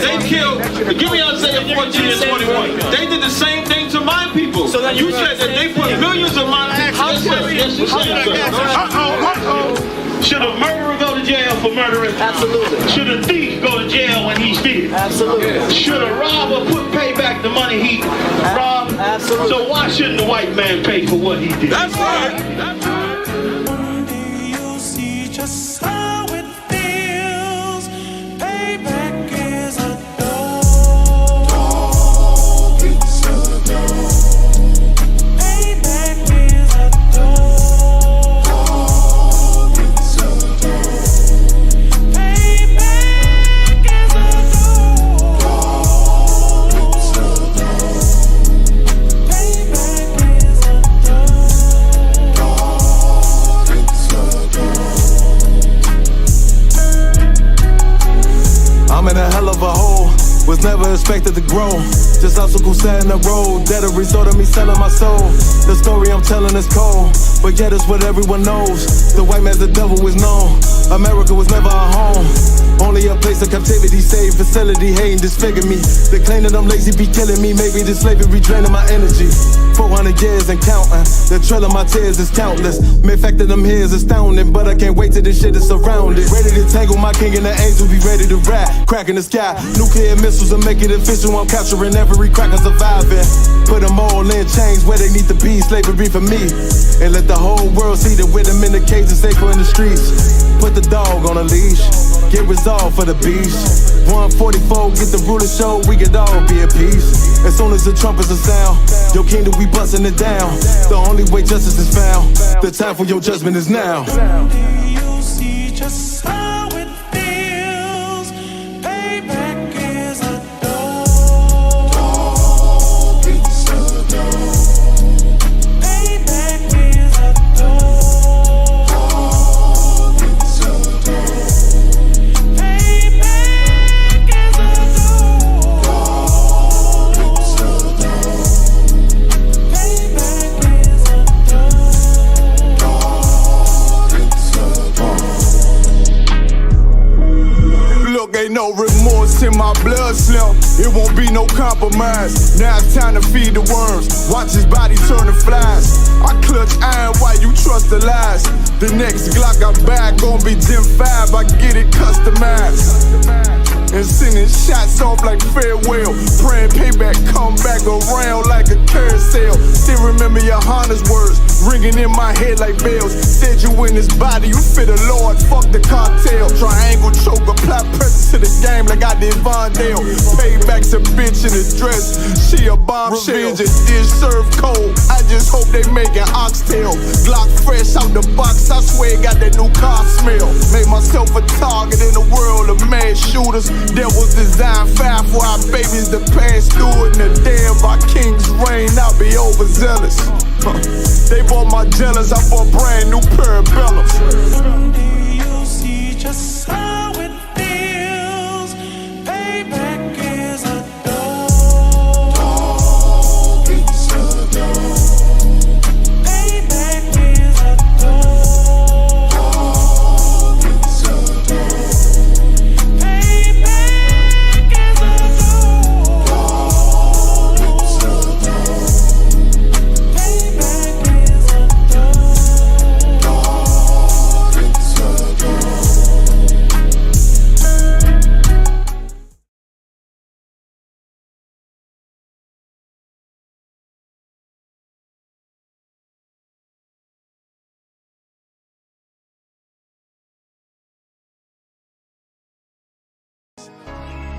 They killed, give me Isaiah 14 and 21. They did the same thing to my people. So you said that they put millions of my people. Should a murderer go to jail for murdering? Absolutely. Should a thief go to jail when he steals? Absolutely. Should a robber pay back the money he robbed? Absolutely. So why shouldn't the white man pay for what he did? That's right. That's right. One day you'll see just how it feels. Payback is a dog. It's a dog. Payback is a dog. I'm in a hell of a hole, was never expected to grow. Just obstacles set in the road, that a result of me selling my soul. The story I'm telling is cold, but yet it's what everyone knows. The white man's the devil is known. America was never our home, only a place of captivity, saved facility, hating, disfigure me. They claim that I'm lazy, be killing me. Maybe this slavery draining my energy. 400 years and counting, the trail of my tears is countless. Main fact that I'm here is astounding, but I can't wait till this shit is surrounded. Ready to tangle my king and the angels, be ready to rap. Cracking the sky, nuclear missiles and make it official. I'm capturing every cracker surviving. Put them all in chains where they need to be, slavery for me. And let the whole world see that with them in the cage and safer in the streets. Put the dog on a leash, get resolved for the beast. 144, get the ruler show, we could all be at peace. As soon as the trumpets are sound, your kingdom we busting it down. The only way justice is found, the time for your judgment is now. You'll see just how it feels. Payback is a dog. It's a dog. Payback is a dog. It's a dog. Payback is a dog. It's a dog. Payback is a dog. Look, ain't no remorse in my blood slim. It won't be no compromise. Now it's time to feed the worms. Watch his body turn to flies. I clutch iron while you trust the lies. The next Glock I buy gon' be Gen 5. I get it customized. And sending shots off like farewell. Praying payback come back around like a carousel. Still remember your Honda's words ringing in my head like bells. Said you in this body, you fit a Lord, fuck the cartel. Triangle choke, apply pressure to the game like I did Vondale. Payback's a bitch in a dress, she a bombshell. Revenge is dish served cold, I just hope they make an oxtail. Glock fresh out the box, I swear it got that new car smell. Made myself a target in the world of mad shooters. That was designed fire for our babies to pass through. In the day of our king's reign, I'll be overzealous. They bought my jealous, I bought brand new parabellums. Someday you'll see just how it feels. Payback is a dog. It's a dog. Payback is a dog. It's a dog. Payback is a dog. It's a dog. Payback is a dog. It's a dog.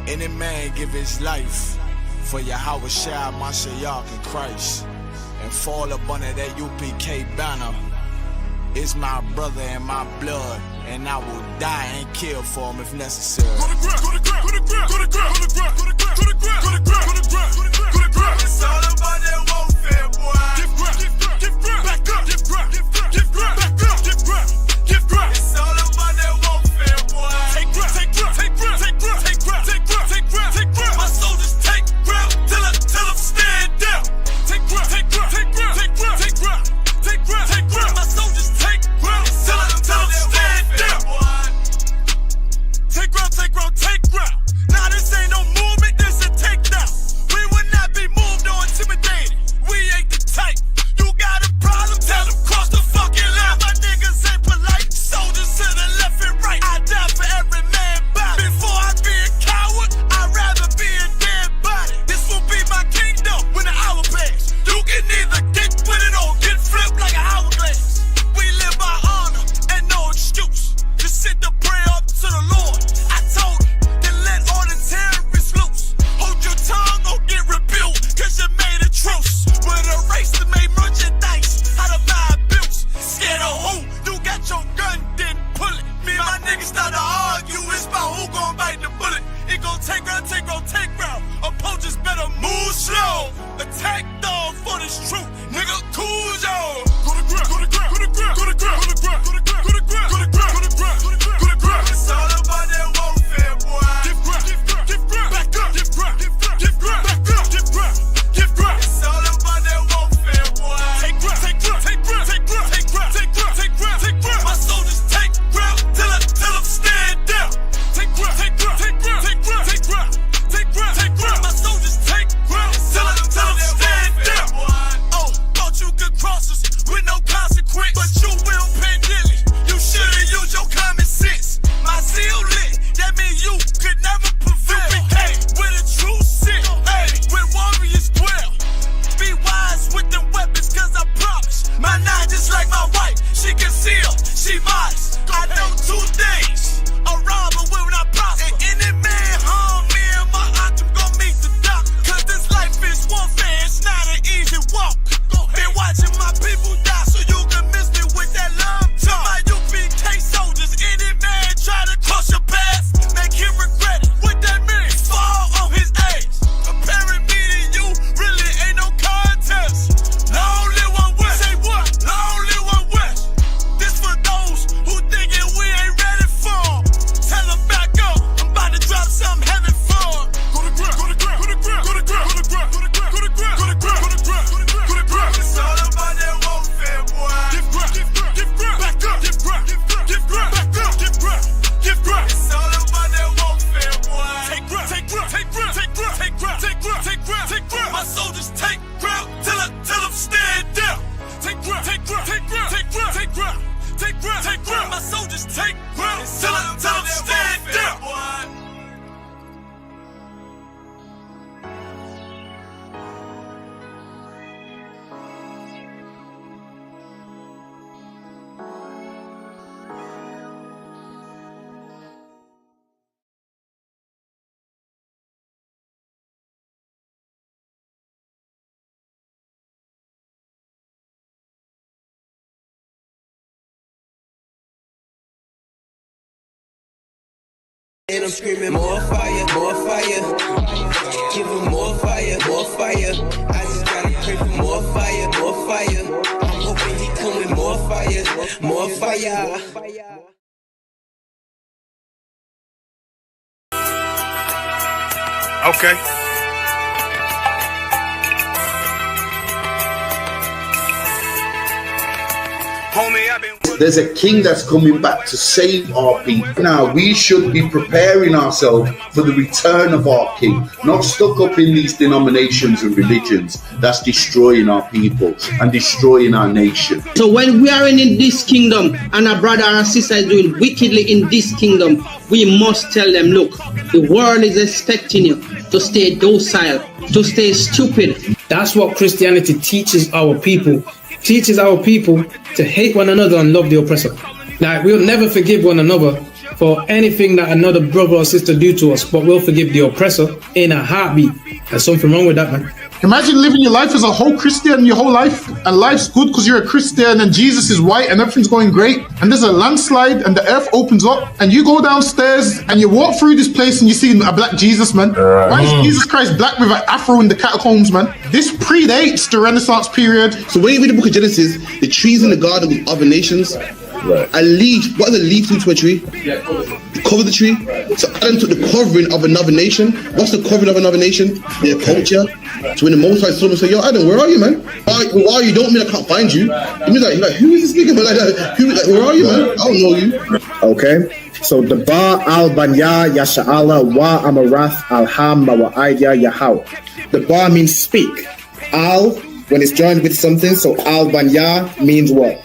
Any man give his life for Yahweh Shai, Mashiach, and Christ, and fall up under that UPK banner. It's my brother and my blood, and I will die and kill for him if necessary. Go to ground, go to ground, go to ground, go to ground, go to ground, go to ground, go to ground, go to ground, go to ground, go to ground. It's all about that warfare, boy. Give ground, give ground, back up, give ground, give ground, back up, give ground, give ground. It's all about that warfare, boy. Take ground, take ground, take ground, take ground, take ground, take ground, take ground, take ground. My soldiers take ground till them stand down. Take ground, take ground, take ground, take ground, take ground, take ground, take ground. My soldiers take ground till them stand down. Take ground, take ground, take ground. Nah, this ain't no with them weapons, cause I promise. My nine just like my wife, she concealed, she modest. I know 2 things, a robber will not prosper. And any man harm me and my aunt, I'm gon' meet the doctor. Cause this life is warfare, it's not an easy walk. Been watching my people die so you can miss me with that love talk. My UPK soldiers, any man try to cross your path, make him regret it. What that means? Fall on his ass. Comparing me to you really ain't no contest. Long live one West. Say what? Long live one West. This for those who thinking we ain't ready for. Tell them back up. I'm about to drop something heavy for. Go to ground, go to ground, go to ground, go to ground, go to ground, go to ground, go to ground, go to ground, go to ground, go to ground. It's all about that warfare, boy. Give ground, give ground, give ground, back up, give ground, give ground, give ground, back up, give ground, give ground. It's all about that warfare, boy. Take ground, take ground, take ground, take ground, take ground, take ground, take ground, take ground. My soldiers take ground till them stand down. Take ground, take ground, take ground, take ground, take ground, take ground, take ground. My soldiers take ground till them stand down. And I'm screaming more fire, more fire. Give him more fire, more fire. I just gotta pray for more fire, more fire. I'm hoping he come with more fire, more fire. Okay. Homie, I've been. There's a king that's coming back to save our people. Now, we should be preparing ourselves for the return of our king, not stuck up in these denominations and religions that's destroying our people and destroying our nation. So when we are in this kingdom and our brother and sister is doing wickedly in this kingdom, we must tell them, look, the world is expecting you to stay docile, to stay stupid. That's what Christianity teaches our people. Teaches our people to hate one another and love the oppressor. Like, we'll never forgive one another for anything that another brother or sister do to us, but we'll forgive the oppressor in a heartbeat. There's something wrong with that, man. Imagine living your life as a whole Christian your whole life, and life's good because you're a Christian and Jesus is white and everything's going great, and there's a landslide and the earth opens up and you go downstairs and you walk through this place and you see a black Jesus, man. Why is Jesus Christ black with an afro in the catacombs, man? This predates the Renaissance period. So when you read the book of Genesis, the trees in the garden with other nations, a leaf, what does a leaf do to a tree? Cover the tree. So Adam took the covering of another nation. What's the covering of another nation? Their culture. So when the Most High saw him and said, yo, Adam, where are you, man? Why are you? Don't mean I can't find you. He was like, who is this nigga? Like that. Where are you, man? I don't know you. Okay. So the Ba al Banya Yasha'ala wa Amarath Alham Mawa'idya Yahawah. The Ba means speak. Al, when it's joined with something, so al Banya means what?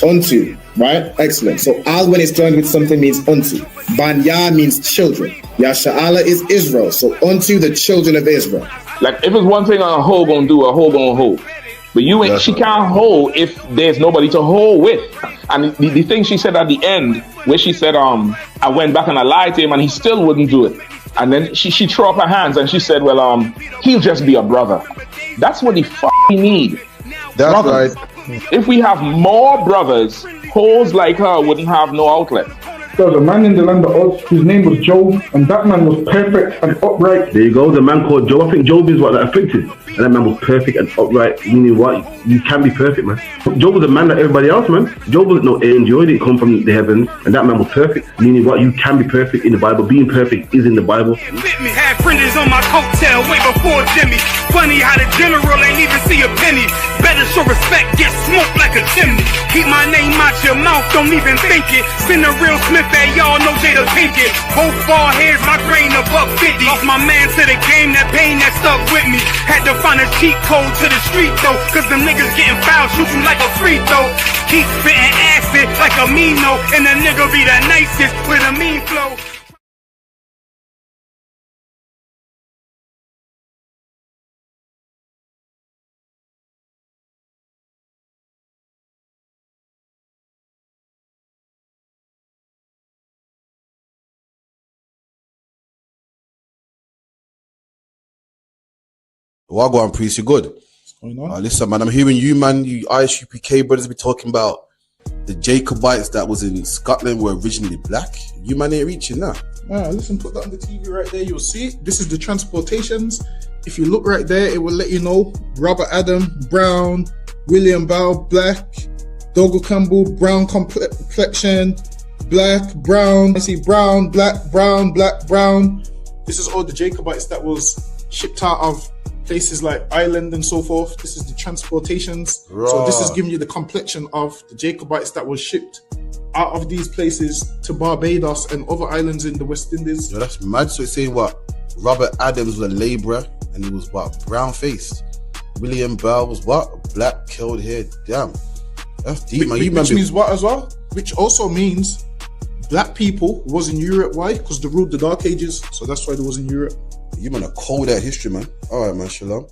Unto, right? Excellent. So al when it's joined with something means unto. Banya means children. Yasha'ala is Israel. So unto the children of Israel. Like if it's one thing a hoe gonna do, a hoe gonna hold. But you ain't, she can't hold if there's nobody to hold with. And the thing she said at the end, where she said, I went back and I lied to him and he still wouldn't do it. And then she threw up her hands and she said, well, he'll just be a brother. That's what he fucking need. That's brothers. right. If we have more brothers, hoes like her wouldn't have no outlet. There was a man in the land of Oz, his name was Job, and that man was perfect and upright. There you go, the man called Job. I think Job is what, that afflicted. And that man was perfect and upright, meaning what? You can be perfect, man. Job was a man like everybody else, man. Job wasn't no angel, he didn't come from the heavens, and that man was perfect, meaning what? You can be perfect in the Bible. Being perfect is in the Bible. Had friends on my coattail way before Jimmy. Funny how the general ain't even see a penny. Better show respect, get smoked like a chimney. Keep my name out your mouth, don't even think it. Send a real Smith that y'all know Jada Pinkett. Both ball heads, my grain a $1.50. Lost my man to the game, that pain that stuck with me. Had to find a cheat code to the street though, cause them niggas getting foul, shoot you like a free throw. Keep spitting acid like a Mino, and the nigga be the nicest with a mean flow. Well, go on, priest. You good? What's going on? Listen, man. I'm hearing you, man. You ISUPK brothers be talking about the Jacobites that was in Scotland were originally black. You man ain't reaching that. Listen, put that on the TV right there. You'll see it. This is the transportations. If you look right there, it will let you know Robert Adam, brown, William Bow, black, Dougal Campbell, brown complexion, black, brown. I see brown, black, brown, black, brown. This is all the Jacobites that was shipped out of places like Ireland and so forth. This is the transportations. Right. So this is giving you the complexion of the Jacobites that was shipped out of these places to Barbados and other islands in the West Indies. Yo, that's mad. So it's saying what? Robert Adams was a labourer and he was what? Brown faced. William Bell was what? Black, curled hair. Damn. That's deep, man. Which means what as well? Which also means black people was in Europe. Why? Because they ruled the Dark Ages. So that's why they was in Europe. You man are cold at history, man. All right, man. Shalom.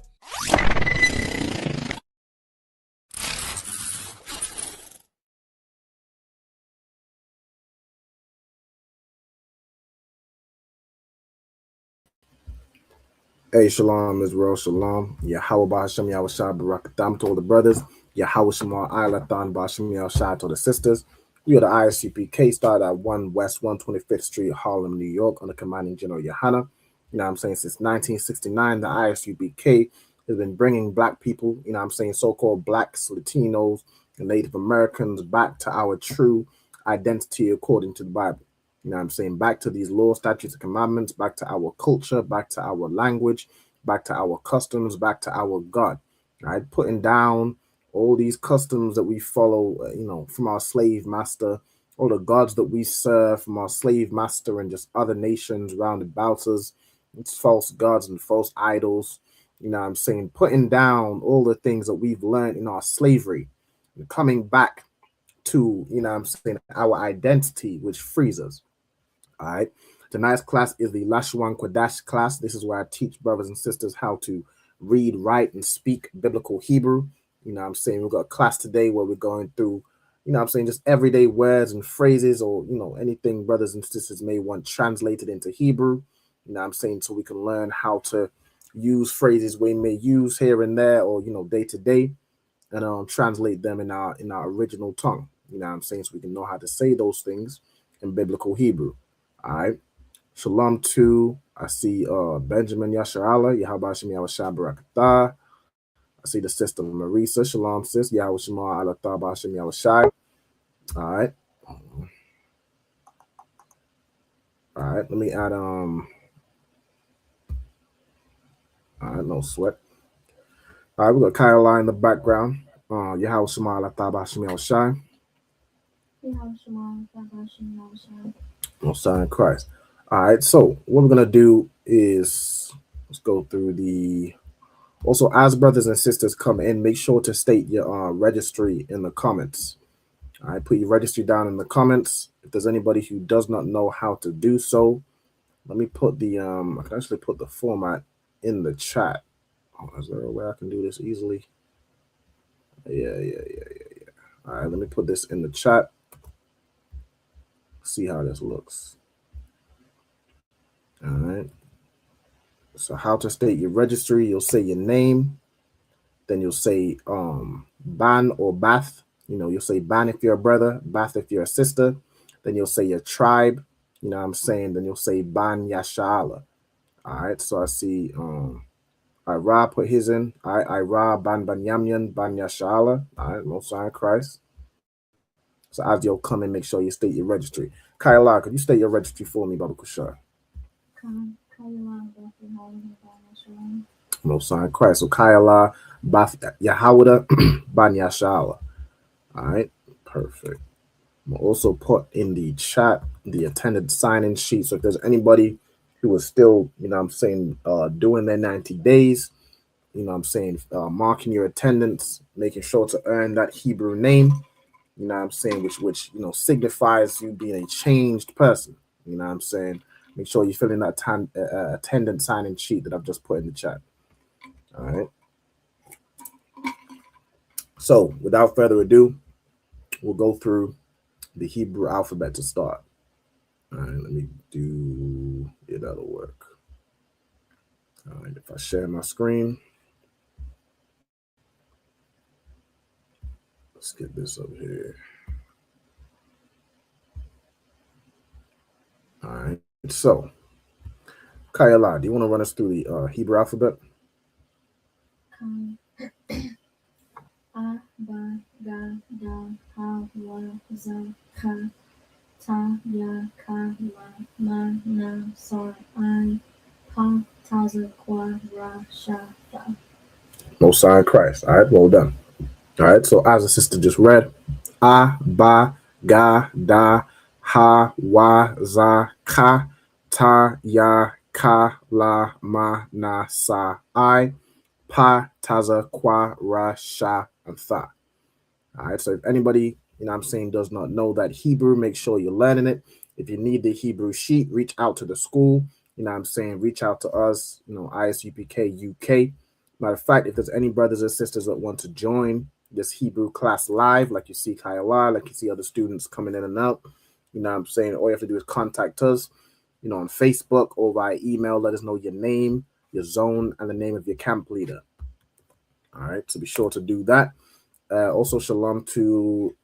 Hey, shalom, Israel, shalom. Yahweh Ba'Hashem Yahushua Barakatam to all the brothers. Yahweh Shema Ilathan Ba'Hashem Yahushua to the sisters. We are the ISUPK, started at 1 West 125th Street, Harlem, New York, under commanding General Yohana. You know what I'm saying? Since 1969, the ISUPK has been bringing black people, you know what I'm saying, so-called blacks, Latinos, and Native Americans back to our true identity according to the Bible. You know what I'm saying? Back to these laws, statutes, and commandments, back to our culture, back to our language, back to our customs, back to our God. Right? Putting down all these customs that we follow, you know, from our slave master, all the gods that we serve from our slave master and just other nations round about us. It's false gods and false idols. You know what I'm saying? Putting down all the things that we've learned in our slavery and coming back to, you know what I'm saying, our identity, which frees us. All right. Tonight's class is the Lashawan Qadash class. This is where I teach brothers and sisters how to read, write, and speak biblical Hebrew. You know what I'm saying? We've got a class today where we're going through, you know what I'm saying, just everyday words and phrases or, you know, anything brothers and sisters may want translated into Hebrew. You know what I'm saying? So we can learn how to use phrases we may use here and there or, you know, day to day and translate them in our original tongue. You know what I'm saying? So we can know how to say those things in biblical Hebrew. All right. Shalom to, I see Benjamin Yasharala, Yahweh Shem Yahushua Barakatah. I see the sister Marisa. Shalom, sis. Yahweh Shema Alatah Ba'Shem Yahushua. All right. All right. Let me add all right, no sweat. All right, we got Kyla in the background. Yahweh Shema Alatah Ba'Shem Yahushua. No sign Christ. All right, so what we're gonna do is let's go through the. Also, as brothers and sisters come in, make sure to state your registry in the comments. All right, put your registry down in the comments. If there's anybody who does not know how to do so, let me put the I can actually put the format in the chat. Oh, is there a way I can do this easily? Yeah. All right, let me put this in the chat. See how this looks. All right. So how to state your registry, you'll say your name, then you'll say ban or bath. You know, you'll say ban if you're a brother, bath if you're a sister. Then you'll say your tribe, you know what I'm saying? Then you'll say ban Yashala. All right, so I see Ira put his in. All right, Ira ban Yamyan ban Yashala. All right, no sign of Christ. So as you'll come and make sure you state your registry. Kyla, could you state your registry for me, Baba Kushar? No sign of Christ. So Kyla Bath Yahawada ban Yashala. All right, perfect. We'll also put in the chat the attended sign-in sheet. So if there's anybody who is still, you know what I'm saying, doing their 90 days, you know what I'm saying, marking your attendance, making sure to earn that Hebrew name, you know what I'm saying, which you know, signifies you being a changed person. You know what I'm saying? Make sure you fill in that attendance sign-in sheet that I've just put in the chat. All right. So without further ado, we'll go through the Hebrew alphabet to start. All right, let me do it. That'll work. All right, if I share my screen. Let's get this up here. All right. So, Kayala, do you want to run us through the Hebrew alphabet? A, Ba, Ga, Da, Ha, Wa, Za, Ka, Ta, Ya, Ka, La, Ma, Na, Sa, I, Pa, Ta, Za, Kwa, Ra, Sha, Tha. Most High in Christ. All right, well done. All right, so as the sister just read, A, Ba, Ga, Da, Ha, Wa, Za, Ka, Ta, Ya, Ka, La, Ma, Na, Sa, I, Pa, Taza, Kwa, Ra, Sha, and Tha. All right, so if anybody, does not know that Hebrew, make sure you're learning it. If you need the Hebrew sheet, reach out to the school. Reach out to us, ISUPK UK. Matter of fact, if there's any brothers or sisters that want to join this Hebrew class live, like you see Kayala, like you see other students coming in and out, all you have to do is contact us, on Facebook or via email. Let us know your name, your zone, and the name of your camp leader. All right, so be sure to do that. Also, shalom to,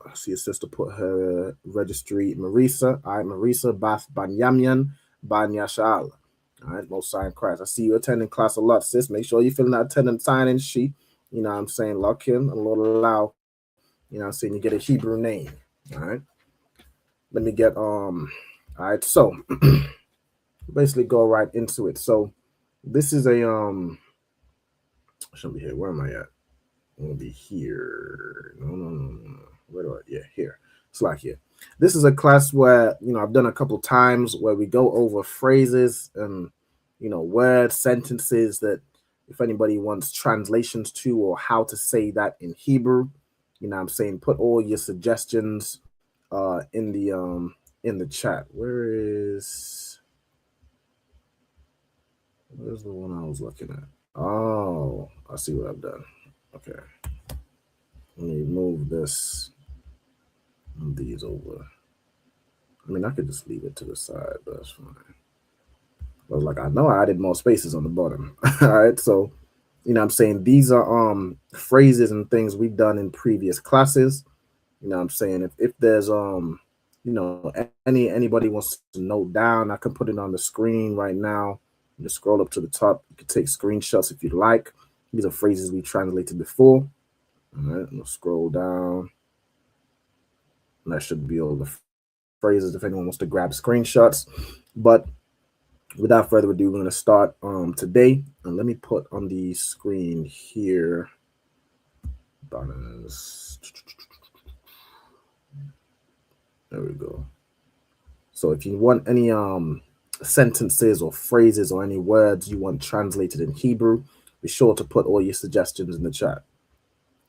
I see a sister put her registry, Marisa. All right, Marisa Bath Banyamyan Banyashal. All right, Most High in Christ. I see you attending class a lot, sis. Make sure you're filling that attendance sign-in sheet. Lock in and Lord allow, you get a Hebrew name. All right. Let me get, all right, so basically go right into it. So this is a, should be here. Where am I at? I'm gonna be here. No. Where do I? Yeah, here. Slack here. This is a class where I've done a couple times where we go over phrases and words, sentences that if anybody wants translations to or how to say that in Hebrew, put all your suggestions in the chat. Where's the one I was looking at? Oh, I see what I've done. Okay. Let me move these over. I mean, I could just leave it to the side, but that's fine. I was like, I know I added more spaces on the bottom. All right, so these are phrases and things we've done in previous classes. If there's anybody wants to note down, I can put it on the screen right now. You just scroll up to the top. You can take screenshots if you'd like. These are phrases we translated before. All right, we'll scroll down. And that should be all the phrases if anyone wants to grab screenshots. But without further ado, we're going to start today. And let me put on the screen here. There we go. So if you want any sentences or phrases or any words you want translated in Hebrew, be sure to put all your suggestions in the chat.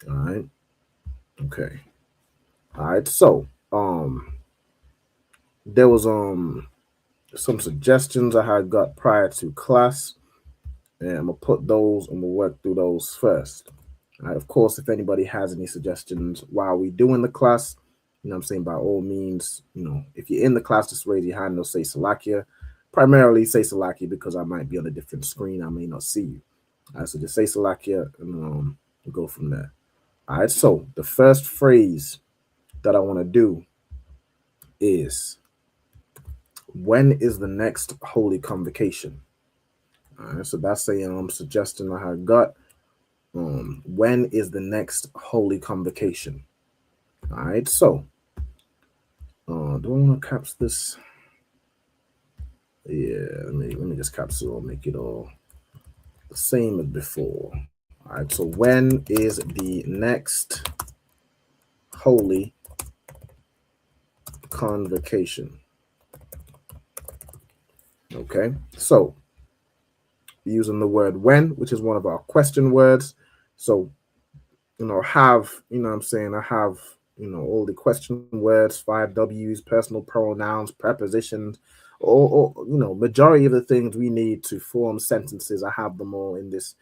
All right. Okay. All right. So there was some suggestions I had got prior to class, and I'm gonna put those and we'll work through those first. All right. Of course, if anybody has any suggestions while we doing the class, by all means, if you're in the class, just raise your hand or say Salakia. Primarily say Salakia because I might be on a different screen. I may not see you. All right, so just say Salakia and we'll go from there. All right, so the first phrase that I want to do is, when is the next holy convocation? All right, so that's a suggestion I had got. When is the next holy convocation? All right, so do I want to caps this? Yeah, let me just caps it all, make it all the same as before. All right, so when is the next holy convocation? Okay, so using the word when, which is one of our question words. So, I have all the question words, 5 W's, personal pronouns, prepositions, or majority of the things we need to form sentences. I have them all in this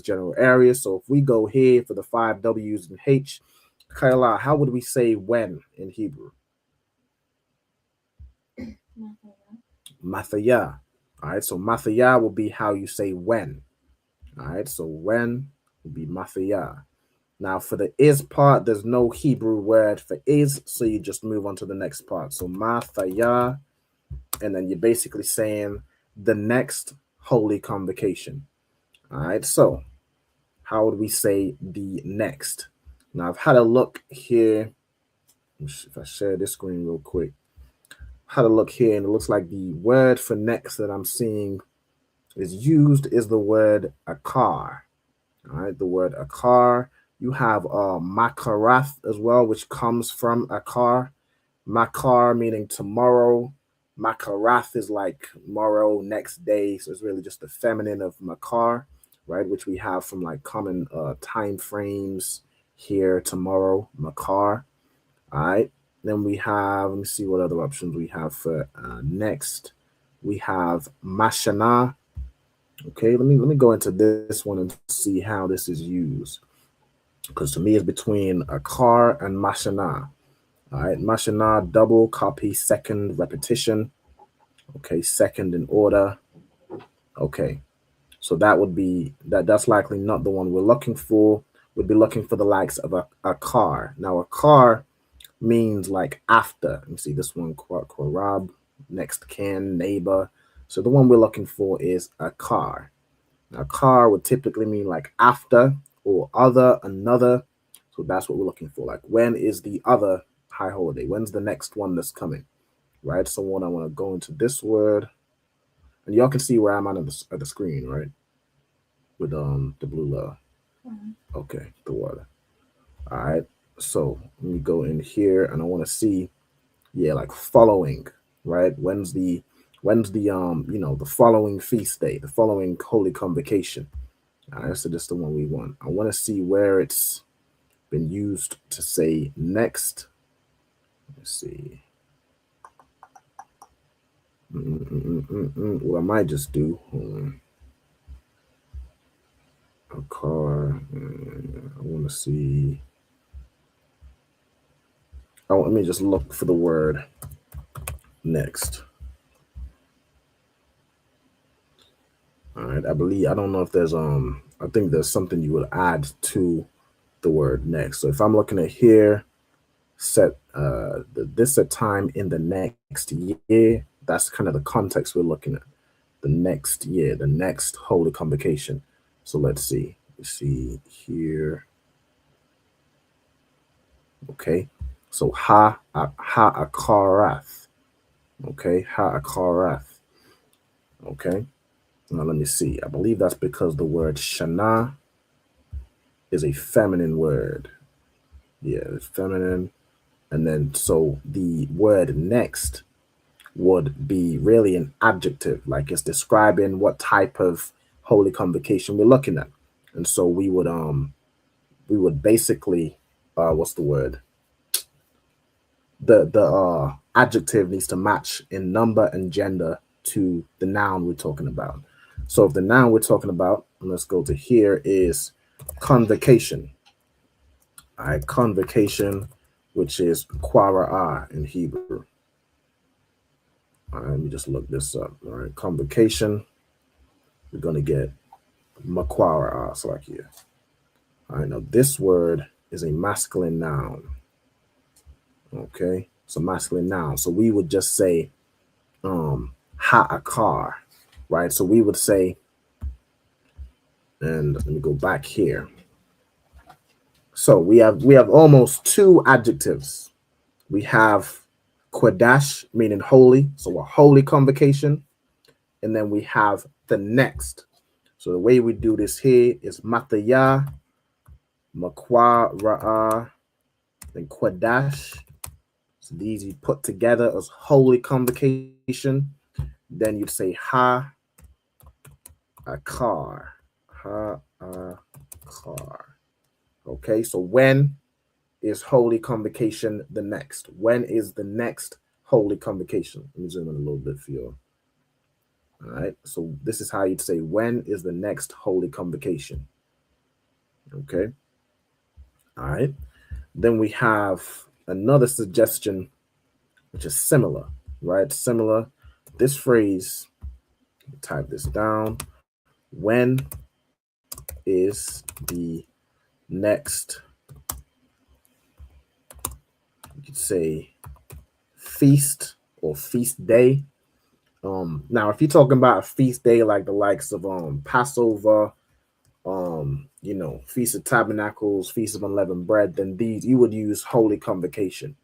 general area. So if we go here for the 5 W's and H, Kayla, how would we say when in Hebrew? Mathaya. All right, so Mathaya will be how you say when. All right, so when will be Mathaya. Now, for the is part, there's no Hebrew word for is, so you just move on to the next part. So Mathaya, and then you're basically saying the next holy convocation. All right, so how would we say the next? Now, I've had a look here. If I share this screen real quick, had a look here, and it looks like the word for next that I'm seeing is used is the word akar. All right, the word akar. You have makarath as well, which comes from akar. Makar meaning tomorrow. Makarath is like tomorrow, next day. So it's really just the feminine of makar, right? Which we have from like common time frames here, tomorrow, makar. All right. Then we have, let me see what other options we have for next. We have mashana. Okay, let me go into this one and see how this is used. Because to me, it's between a car and mashana. All right, mashana, double copy, second repetition. Okay, second in order. Okay, so that would be that's likely not the one we're looking for. We'd be looking for the likes of a car. Now, a car means like after. Let me see this one, Qarab, next kin, neighbor. So the one we're looking for is a car. Now, car would typically mean like after or other, another. So that's what we're looking for. Like, when is the other high holiday? When's the next one that's coming? Right? So when I want to go into this word, and y'all can see where I'm at the screen, right? With the blue letter. Okay, the water. All right. So let me go in here, and I want to see, yeah, like following, right? When's the the following feast day, the following holy convocation. All right, so this is the one we want. I want to see where it's been used to say next. Let's see. What I might just do, a car. I want to see. Oh, let me just look for the word next. All right, I don't know if there's I think there's something you would add to the word next. So if I'm looking at here, set this a time in the next year, that's kind of the context we're looking at. The next year, the next holy convocation. So let's see. Let's see here. Okay. So ha akarath. Okay, ha akarath. Okay. Now let me see. I believe that's because the word shana is a feminine word. Yeah, it's feminine. And then so the word next would be really an adjective, like it's describing what type of holy convocation we're looking at. And so we would basically what's the word? The adjective needs to match in number and gender to the noun we're talking about. So if the noun we're talking about, and let's go to here, is convocation. All right, convocation, which is quara in Hebrew. All right, let me just look this up. All right, convocation, we're going to get maquara, so like here. All right, now this word is a masculine noun. Okay, it's a masculine noun. So we would just say ha'akar, right? So we would say, and let me go back here. So we have almost two adjectives. We have Qadash, meaning holy, so a holy convocation, and then we have the next. So the way we do this here is Mataya, Makwa Ra'ah, and Qadash. So these you put together as holy convocation. Then you'd say Ha Akar. Ha Akar. Okay, so when is holy convocation the next? When is the next holy convocation? Let me zoom in a little bit for you. All right, so this is how you'd say, when is the next holy convocation? Okay. All right. Then we have another suggestion, which is similar, right? Similar. This phrase, type this down. When is the next could say feast or feast day. Now, if you're talking about a feast day like the likes of Passover, Feast of Tabernacles, Feast of Unleavened Bread, then these you would use Holy Convocation.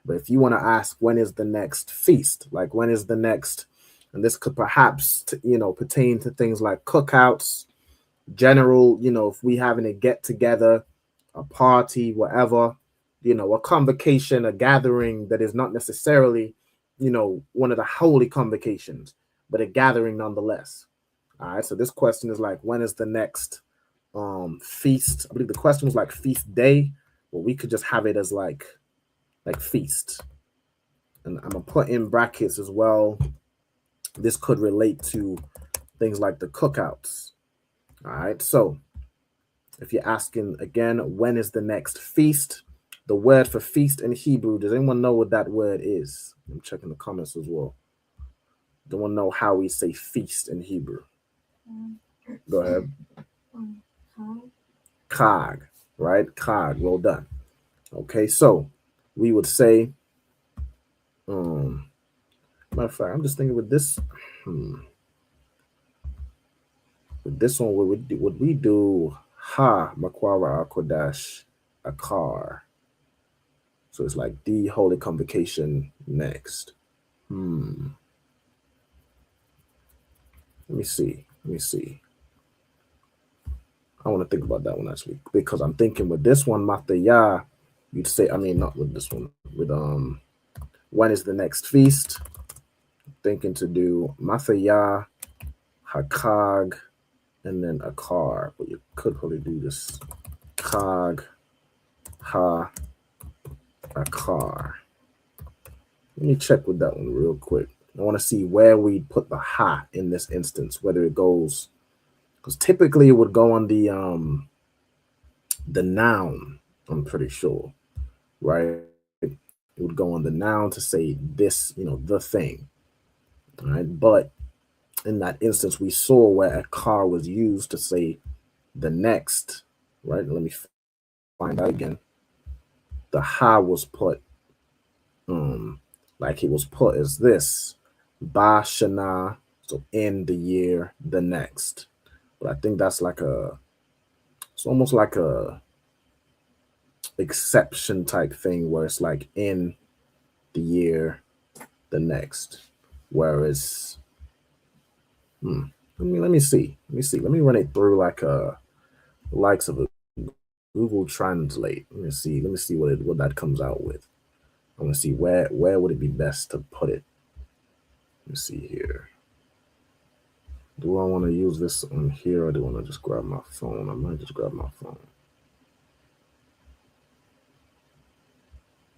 But if you want to ask when is the next feast, like when is the next, and this could perhaps pertain to things like cookouts, general, if we having a get together, a party, whatever, a convocation, a gathering that is not necessarily, one of the holy convocations, but a gathering nonetheless. All right. So this question is like, when is the next feast? I believe the question was like feast day, but we could just have it as like feast. And I'm gonna put in brackets as well. This could relate to things like the cookouts. All right. So if you're asking again, when is the next feast? The word for feast in Hebrew, does anyone know what that word is? I'm checking the comments as well. Does anyone know how we say feast in Hebrew? Go ahead. Chag, right? Chag, well done. Okay, so we would say, matter of fact, I'm just thinking with this, with this one, would we do Ha Makwara Qadash Akar? So it's like the Holy Convocation next. Let me see. I want to think about that one actually, because I'm thinking with this one, Mataya, you'd say, not with this one, with when is the next feast? I'm thinking to do Mataya, Hakag, and then Akar, but you could probably do this Kag, Ha, Akar. Let me check with that one real quick. I want to see where we put the Ha in this instance, whether it goes, because typically it would go on the noun, I'm pretty sure, right? It would go on the noun to say this, the thing, all right? But in that instance, we saw where a car was used to say the next, right? Let me find out again. The ha was put, like it was put as this, ba shana, so in the year, the next. But I think that's like it's almost like a exception type thing where it's like in the year, the next. Whereas, let me see. Let me run it through like likes of a Google Translate. Let me see what that comes out with. I want to see where would it be best to put it. Let me see here. Do I want to use this on here or do I want to just grab my phone? I might just grab my phone.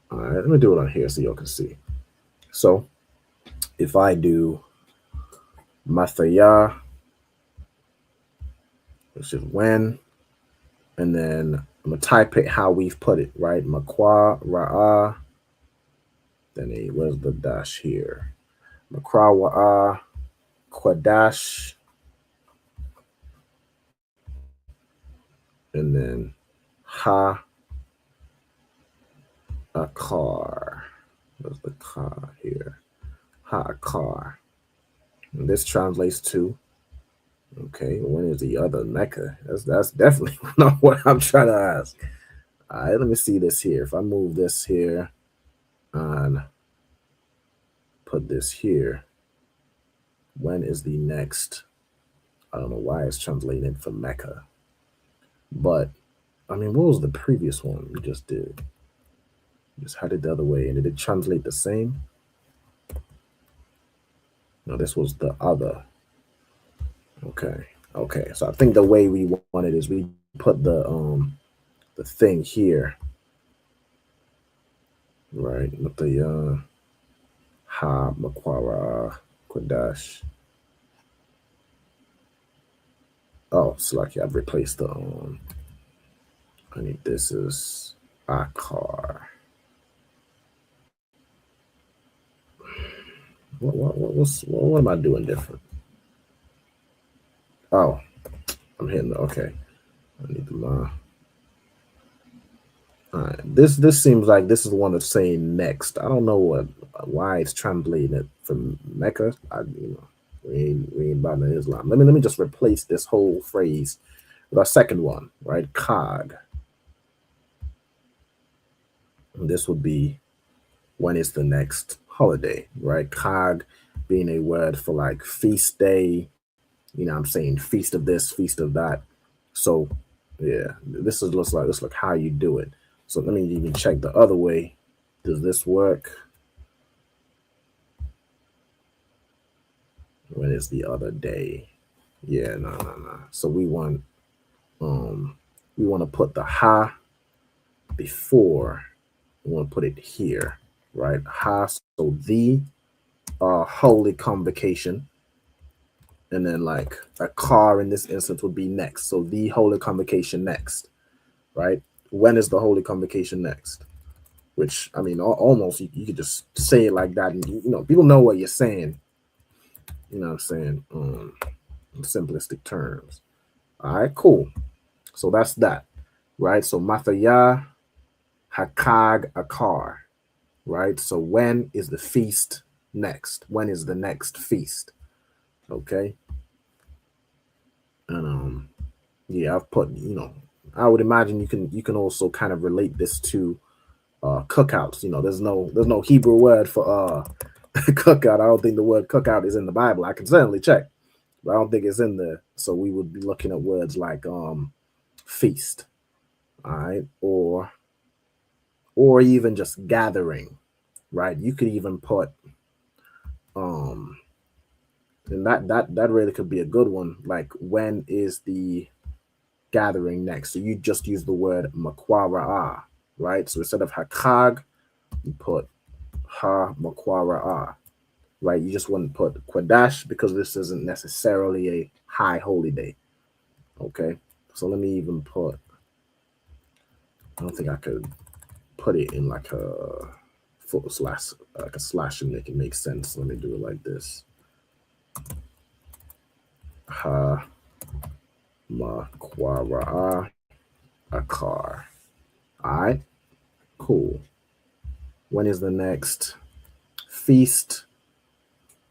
All right, let me do it on here so y'all can see. So if I do Mathaya, which is when, and then I'm gonna type it how we've put it, right? Makwa Ra'a. Then where's the dash here? Makra Wa'a Qadash. And then Ha Akar. Where's the car here? Ha Akar. And this translates to, okay, when is the other Mecca? That's definitely not what I'm trying to ask. All right, let me see this here. If I move this here and put this here, when is the next? I don't know why it's translating for Mecca. But, what was the previous one we just did? Just had it the other way. And did it translate the same? No, this was the other. Okay. So I think the way we want it is we put the thing here. Right. With the Ha Makwara Qadash. Oh, it's like I've replaced the I need this is Akar. What am I doing different? Oh, I'm hitting the okay. I need the All right. This seems like this is one that's saying next. I don't know why it's translating it from Mecca. We ain't about no Islam. Let me just replace this whole phrase with our second one, right? Qad. And this would be when is the next holiday, right? Qad being a word for like feast day. I'm saying feast of this, feast of that. So yeah, this looks like how you do it. So let me even check the other way. Does this work? When is the other day? Yeah, no. So we want to put the ha before. We want to put it here, right? Ha. So the holy convocation, and then like a car in this instance would be next. So the holy convocation next, right? When is the holy convocation next? Which I mean, almost you could just say it like that, and people know what you're saying. You know what I'm saying? In simplistic terms. All right, cool. So that's that, right? So Mathaya Hakag Akar, right? So when is the feast next? When is the next feast? Okay. And yeah, I've put, I would imagine you can also kind of relate this to cookouts. There's no Hebrew word for cookout. I don't think the word cookout is in the Bible. I can certainly check, but I don't think it's in there. So we would be looking at words like feast, all right, or even just gathering, right? You could even put and that really could be a good one. Like, when is the gathering next? So you just use the word makwara'a, right? So instead of hakag, you put ha makwara'a, right? You just wouldn't put Qadash because this isn't necessarily a high holy day. Okay, so let me even put, I don't think I could put it in like a slash and make it make sense. Let me do it like this. Ha makwara'a akar. All right, cool. When is the next feast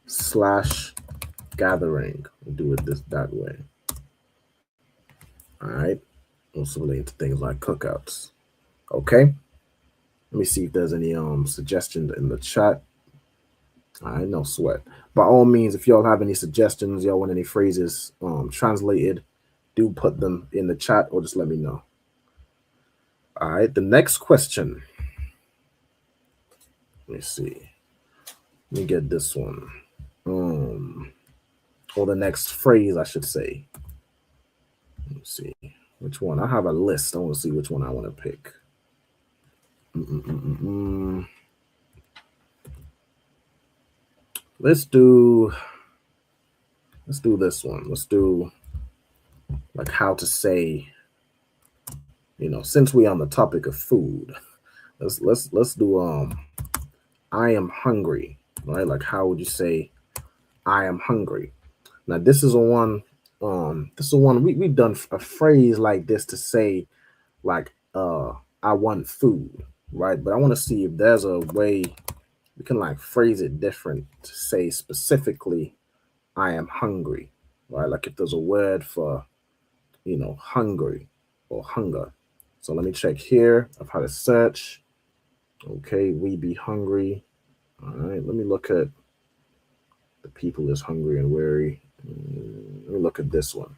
/ gathering? We'll do it that way. All right. Also related to things like cookouts. Okay. Let me see if there's any suggestions in the chat. All right, no sweat. By all means, if y'all have any suggestions, y'all want any phrases translated, do put them in the chat or just let me know. All right, the next question. Let me see. Let me get this one. Or the next phrase, I should say. Let me see. Which one? I have a list. I want to see which one I want to pick. Let's do this one. Let's do like how to say, since we're on the topic of food, let's do I am hungry, right? Like, how would you say I am hungry? Now this is one we've done a phrase like this to say like I want food, right? But I want to see if there's a way we can like phrase it different to say specifically I am hungry, right? Like if there's a word for hungry or hunger. So let me check here. I've had a search. Okay, we be hungry. All right, let me look at the people is hungry and weary. Let me look at this one.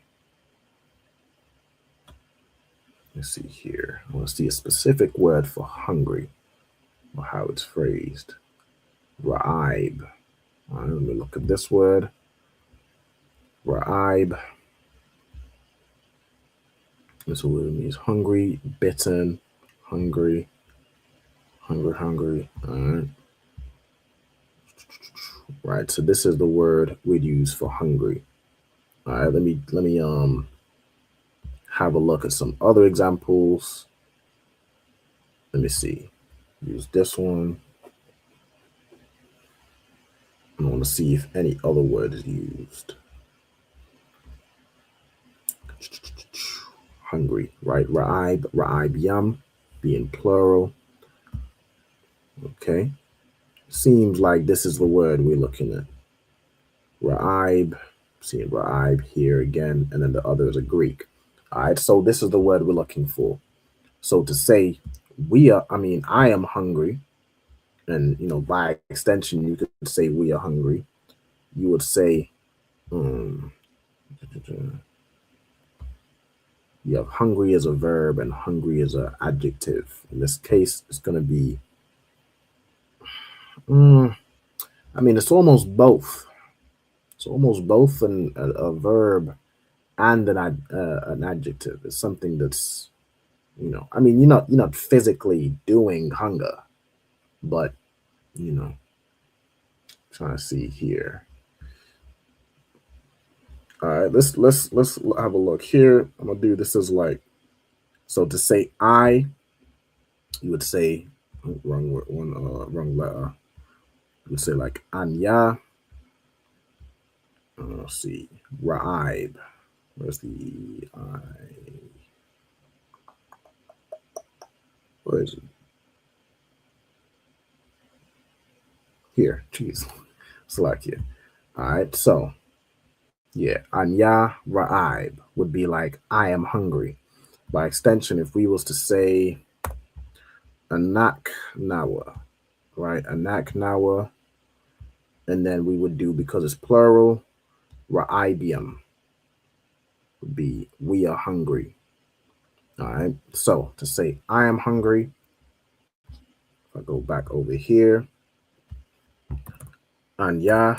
Let's see here. I want to see a specific word for hungry or how it's phrased. Ra'ib. All right, let me look at this word. Ra'ib. This word means hungry, bitten, hungry, hungry. All right. Right. So this is the word we'd use for hungry. All right. Let me have a look at some other examples. Let me see. Use this one. I want to see if any other word is used. Hungry, right? Ra'ib yam. being plural. Okay. Seems like this is the word we're looking at. Ra'ib, seeing Ra'ib here again, and then the other is a Greek. All right, so this is the word we're looking for. So to say I am hungry, and by extension, you could say we are hungry. You would say, you have hungry as a verb and hungry as an adjective. In this case, it's going to be, it's almost both. It's almost both a verb and an adjective. It's something that's, you're not physically doing hunger, but trying to see here. All right, let's have a look here. I'm gonna do this as like, so to say I, you would say wrong letter. You would say like Anya. Let's see, Ra'ib. Where's the I? Where is it? Here, jeez, select here. All right, so yeah, Anya Ra'ib would be like I am hungry. By extension, if we was to say Anak Nawa, right? Anak Nawa, and then we would do, because it's plural, Ra'ibium would be we are hungry. All right. So to say I am hungry, if I go back over here, Anya,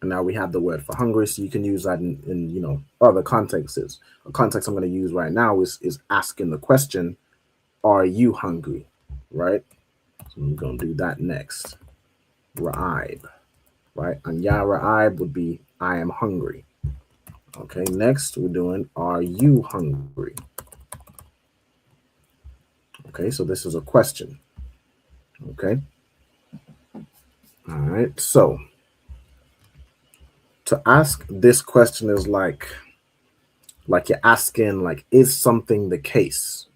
and now we have the word for hungry. So you can use that in other contexts. A context I'm going to use right now is asking the question, are you hungry? Right? So I'm going to do that next. Ra'ib. Right? Anya Ra'ib would be I am hungry. Okay, next we're doing are you hungry? Okay, so this is a question. Okay. All right, so to ask this question is like you're asking, like, is something the case?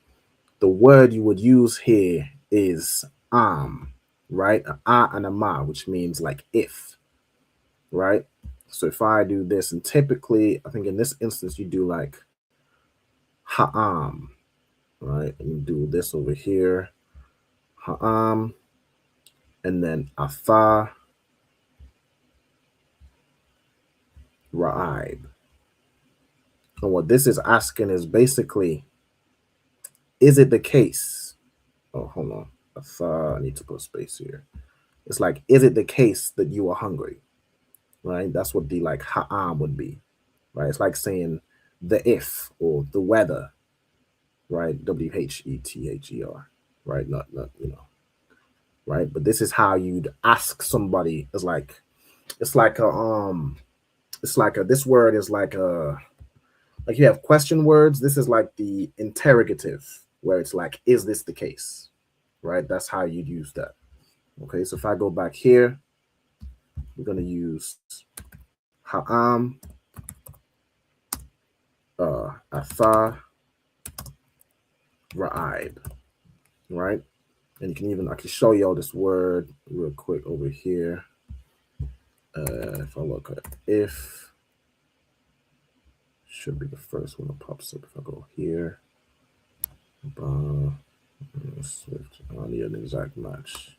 The word you would use here is right? An and a ma, which means like if, right? So if I do this, and typically, I think in this instance, you do like ha'am, right? And you do this over here, ha'am, and then afa, ra'ib. And what this is asking is basically, is it the case? Oh, hold on. I need to put a space here. It's like, is it the case that you are hungry? Right? That's what the like ha'am would be. Right? It's like saying the if or the weather. Right? WHETHER. Right? Not right? But this is how you'd ask somebody. This word is like you have question words. This is like the interrogative, where it's like, is this the case? Right? That's how you'd use that. Okay, so if I go back here, we're going to use ha'am, atha, ra'ib, right? And I can show y'all this word real quick over here. If I look at if, should be the first one that pops up. If I go here, Swift, I need an exact match.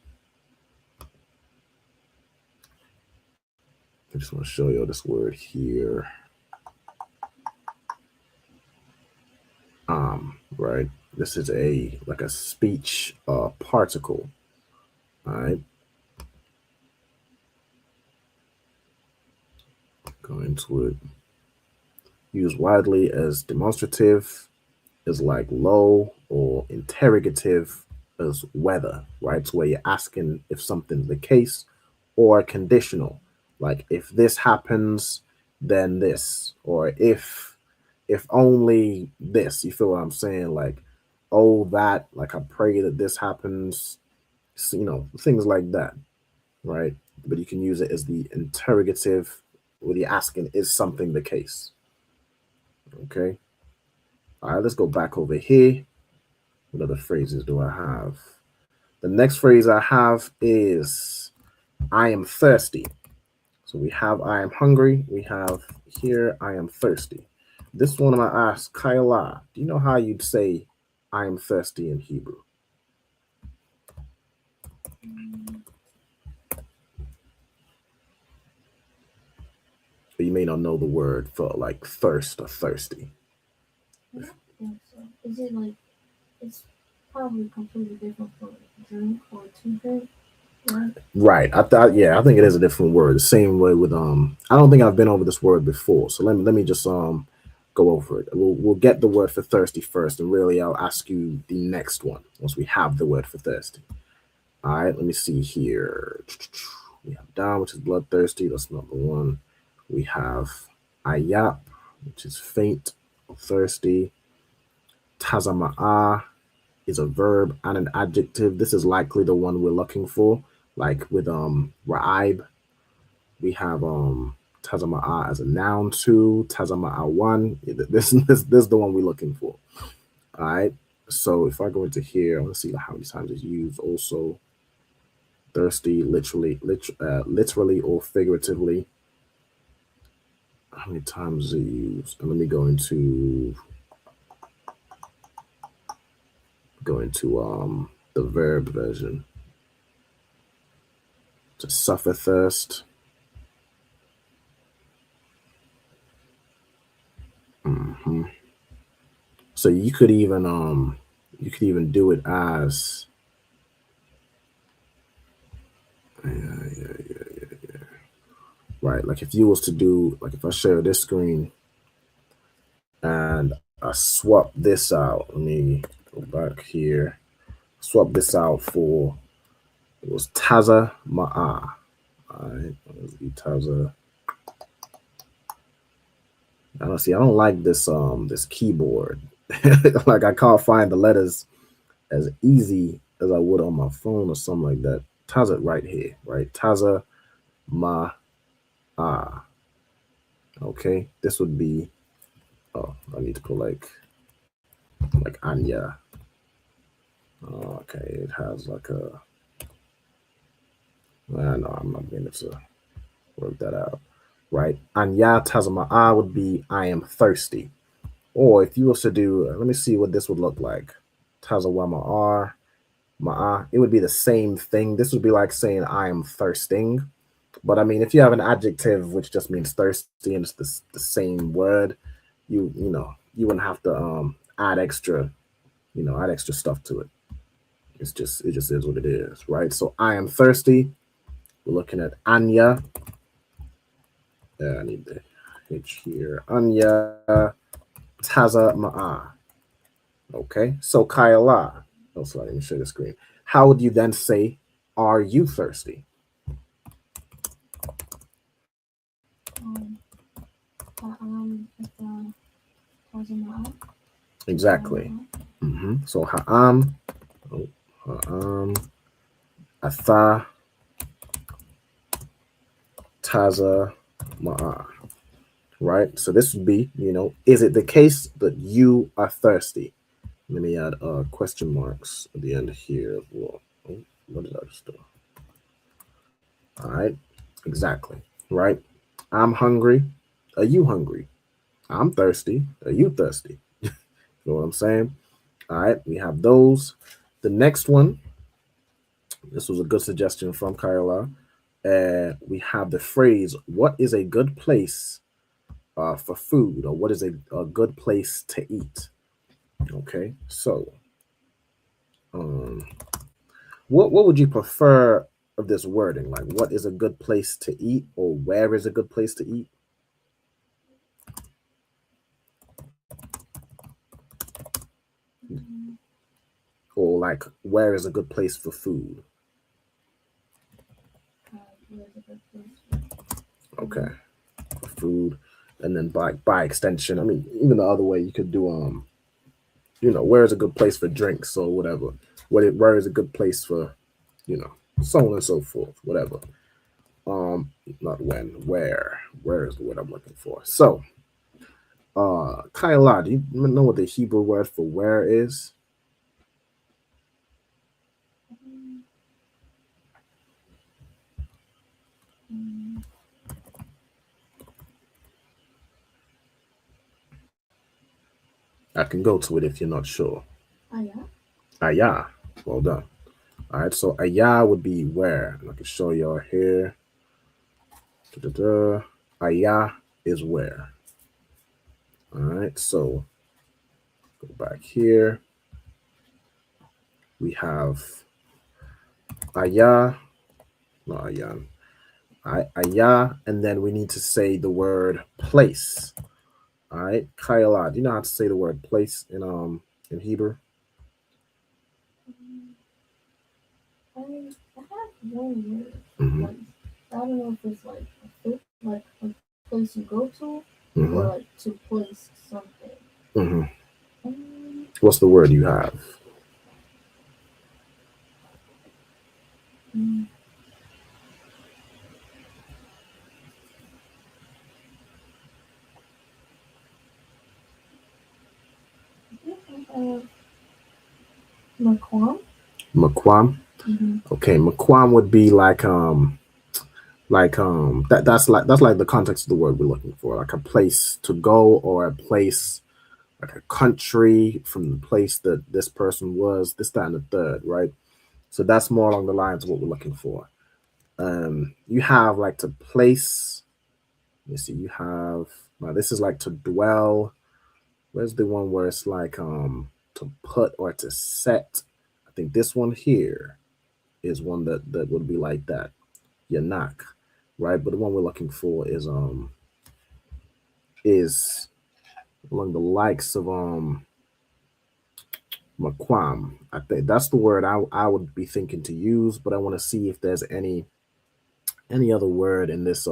I just want to show you this word here. Right. This is like a speech particle. All right. Go into it. Used widely as demonstrative, is like low, or interrogative as whether, right? So where you're asking if something's the case, or conditional, like if this happens, then this, or if only this. You feel what I'm saying? Like, oh, that, like I pray that this happens, things like that, right? But you can use it as the interrogative, where you're asking, is something the case? Okay. All right, let's go back over here. What other phrases do I have? The next phrase I have is I am thirsty. So we have I am hungry. We have here I am thirsty. This one I'm gonna ask Kyla. Do you know how you'd say I am thirsty in Hebrew? But you may not know the word for like thirst or thirsty. I don't think so. Is it like, it's probably completely different from drink or to drink, right? Right. I thought, yeah, I think it is a different word. The same way with I don't think I've been over this word before. So let me just go over it. We'll get the word for thirsty first, and really I'll ask you the next one once we have the word for thirsty. All right, let me see here. We have down, which is bloodthirsty. That's number one. We have ayap, which is faint, thirsty. Tazama'a is a verb and an adjective. This is likely the one we're looking for. Like with ra'ib, we have tazama'a as a noun too. Tazama'a one. This is the one we're looking for. All right. So if I go into here, I want to see how many times it's used. Also, thirsty, literally or figuratively. How many times is it used? And let me go into the verb version. To suffer thirst. So you could even do it as right. Like if you was to do, like if I share this screen and I swap this out, let me go back here. Swap this out for, it was Taza Ma'a. All right, let's be Taza. I don't like this this keyboard. Like I can't find the letters as easy as I would on my phone or something like that. Taza right here, right? Taza Ma Ah. Okay, this would be, oh, I need to put like Anya. Okay, it has like a, no, I'm not being able to work that out. Right? Anya Tazama'a would be I am thirsty. Or if you was to do, let me see what this would look like. Tazawama Ma'a, it would be the same thing. This would be like saying I am thirsting. But I mean, if you have an adjective which just means thirsty and it's the same word, you wouldn't have to add extra stuff to it. It just is what it is, right? So I am thirsty. We're looking at Anya. Yeah, I need the H here. Anya Taza Ma'a. Okay, so Kayala. Oh, sorry, let me share the screen. How would you then say, are you thirsty? Exactly. So ha'am, atha, taza, ma'a. Right? So this would be, is it the case that you are thirsty? Let me add question marks at the end here as well. Oh, what did I just do? All right, exactly. Right? I'm hungry. Are you hungry? I'm thirsty. Are you thirsty? You know what I'm saying? All right, we have those. The next one, this was a good suggestion from Kyla. We have the phrase, what is a good place for food, or what is a good place to eat? Okay, so what would you prefer of this wording? Like, what is a good place to eat, or where is a good place to eat? Or like, where is a good place for food? Okay, for food, and then by extension, I mean, even the other way, you could do where is a good place for drinks or whatever. Where is a good place for, so on and so forth, whatever. Not when, where is the word I'm looking for? So, Kyla, do you know what the Hebrew word for where is? I can go to it if you're not sure. Aya. Ayah. Well done. All right, so ayah would be where. And I can show y'all here. Da-da-da. Ayah is where. All right, so go back here. We have ayah, not ayan. Ayah, and then we need to say the word place. All right, Kayla, do you know how to say the word place in Hebrew? I have one word. Mm-hmm. Like, I don't know if it's like a place you go to, Mm-hmm. or like to place something. Mm-hmm. What's the word you have? Maquam. Maquam. Mm-hmm. Okay, Maquam would be like that's like the context of the word we're looking for, like a place to go or a place, like a country from the place that this person was, this, that, and the third, right? So that's more along the lines of what we're looking for. You have like to place. Let me see. You have now. This is like to dwell. Where's the one where it's like to put or to set? I think this one here is one that would be like that. Yanak, right? But the one we're looking for is along the likes of Maquam. I think that's the word I would be thinking to use, but I want to see if there's any other word in this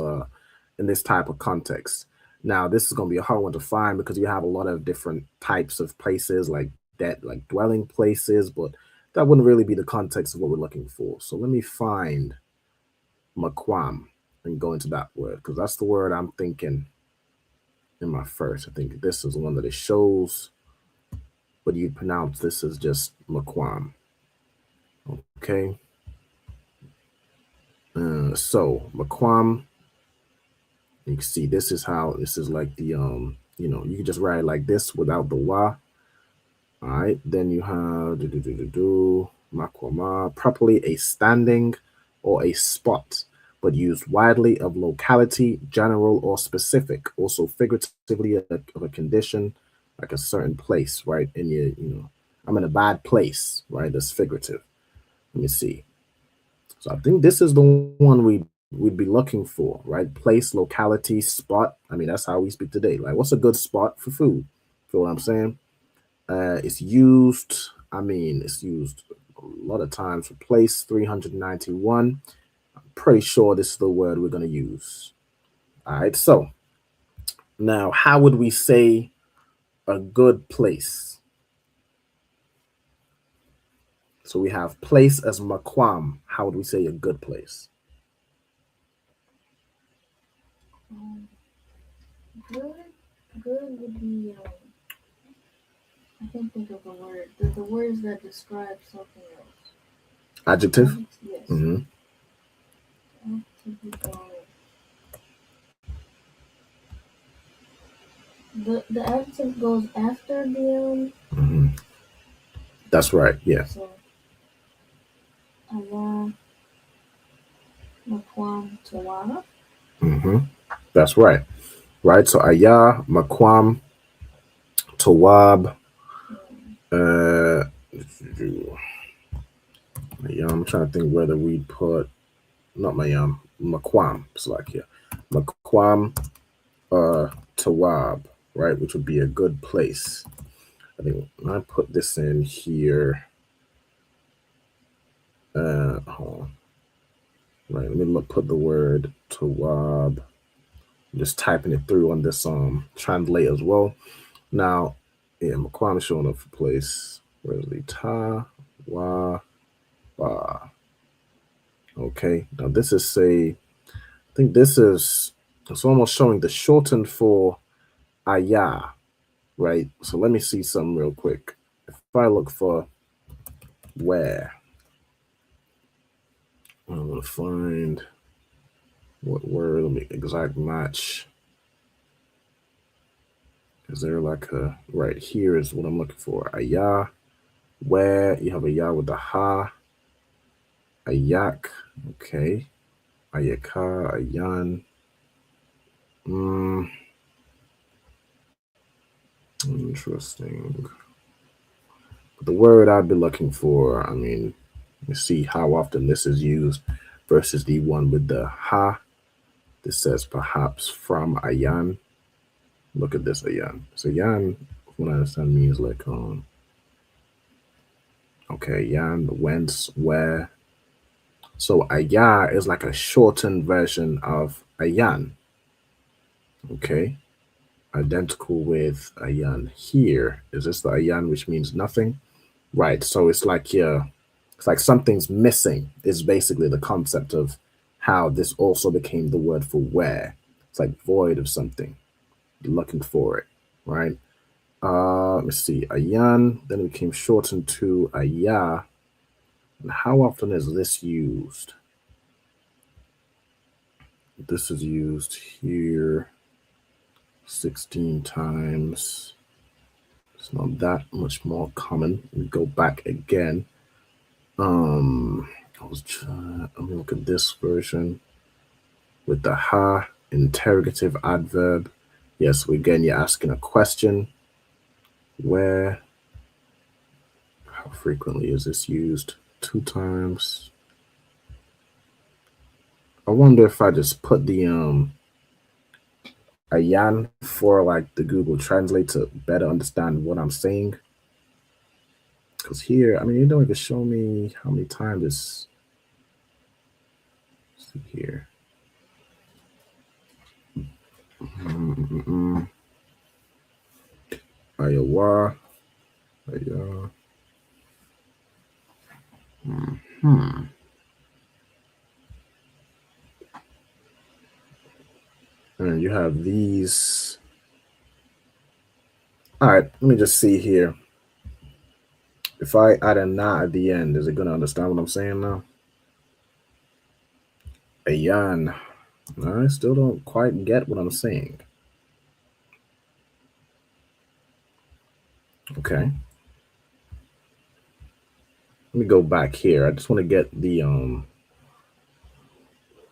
type of context. Now, this is going to be a hard one to find because you have a lot of different types of places like that, like dwelling places, but that wouldn't really be the context of what we're looking for. So let me find Maquam and go into that word because that's the word I'm thinking in my first. I think this is the one that it shows, but you pronounce this as just Maquam. Okay. So Maquam, you can see this is like the you can just write it like this without the wa. All right, then you have Maquama, properly a standing or a spot, but used widely of locality, general or specific, also figuratively of a condition, like a certain place, right? And I'm in a bad place, right? That's figurative. Let me see. So I think this is the one we'd be looking for, right? Place, locality, spot. I mean, that's how we speak today. Like, what's a good spot for food? Feel what I'm saying? It's used a lot of times for place 391. I'm pretty sure this is the word we're going to use. All right, so now how would we say a good place? So we have place as Maquam. How would we say a good place? Good would be, I can't think of the word. The words that describe something else. Adjective? Yes. Mm-hmm. The adjective goes after the Mm-hmm. That's right, yeah. So, Ayah, Maquam, Tawara. Mm-hmm. That's right. Right, so Ayah, Maquam, Tawab, I'm trying to think whether we put not Maquam, it's like here. Maquam Tawab, right, which would be a good place. I think I put this in here. Hold on. Right, let me put the word Tawab. I'm just typing it through on this translate as well. Now, yeah, Maquam is showing up for place. Where's the ta wa ba? Okay, now this is I think this is, it's almost showing the shortened for Ayah, right? So let me see something real quick. If I look for where, I'm gonna find What word? Let me exact match. Is there like a right here is what I'm looking for? Ayah. Where you have a yah with the ha. Ayak. Okay. Ayaka. Ayan. Interesting. The word I'd be looking for, I mean, you see how often this is used versus the one with the ha. This says perhaps from Ayan. Look at this Ayan. So Ayan, what I understand means like okay, Yan, whence, where. So Ayah is like a shortened version of Ayan. Okay. Identical with Ayan. Here is this the Ayan which means nothing? Right. So it's like something's missing is basically the concept of how this also became the word for where. It's like void of something. You're looking for it, right? Let me see. Ayan, then it became shortened to Ayah. And how often is this used? This is used here 16 times. It's not that much more common. We go back again. Let me look at this version with the ha, interrogative adverb. Yes, again, you're asking a question. Where? How frequently is this used? 2 times. I wonder if I just put the Ayan for like the Google Translate to better understand what I'm saying. Because here, I mean, you don't even show me how many times this. Let's see here. Iowa. And you have these. All right, let me just see here. If I add a na at the end, is it going to understand what I'm saying now? Ayan. I still don't quite get what I'm saying. Okay. Let me go back here. I just want to get the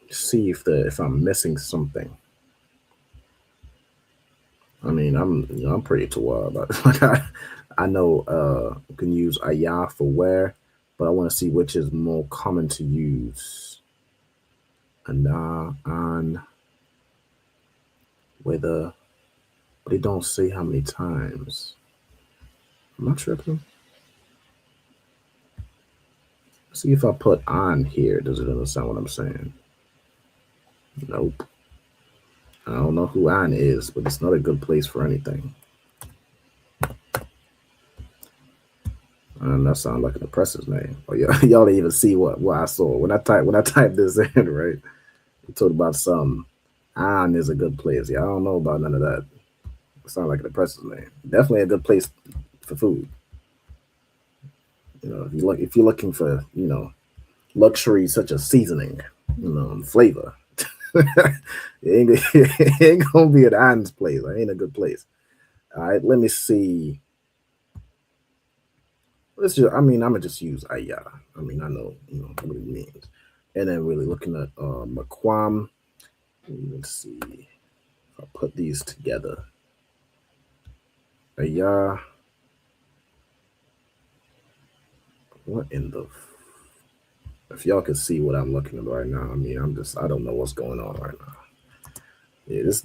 see if I'm missing something. I mean, I'm pretty too like I know you can use ayah for where, but I want to see which is more common to use. Ana, an, whether, but they don't say how many times. I'm not tripping. See if I put on here, does it understand what I'm saying? Nope. I don't know who An is, but it's not a good place for anything. And that sounds like an oppressor's name. Oh, y'all didn't even see what I saw when I typed this in, right? It talked about some An is a good place. Yeah, I don't know about none of that. It sounds like an oppressor's name. Definitely a good place for food. You know, if you're looking for, you know, luxury such as seasoning, you know, and flavor. it ain't gonna be at Anne's place. It ain't a good place. All right, let me see. I'm gonna just use Ayah. I mean, I know, you know what it means. And then really looking at Maquam. Let's see if I put these together. Ayah. What in the? If y'all can see what I'm looking at right now, I mean, I don't know what's going on right now. Yeah, this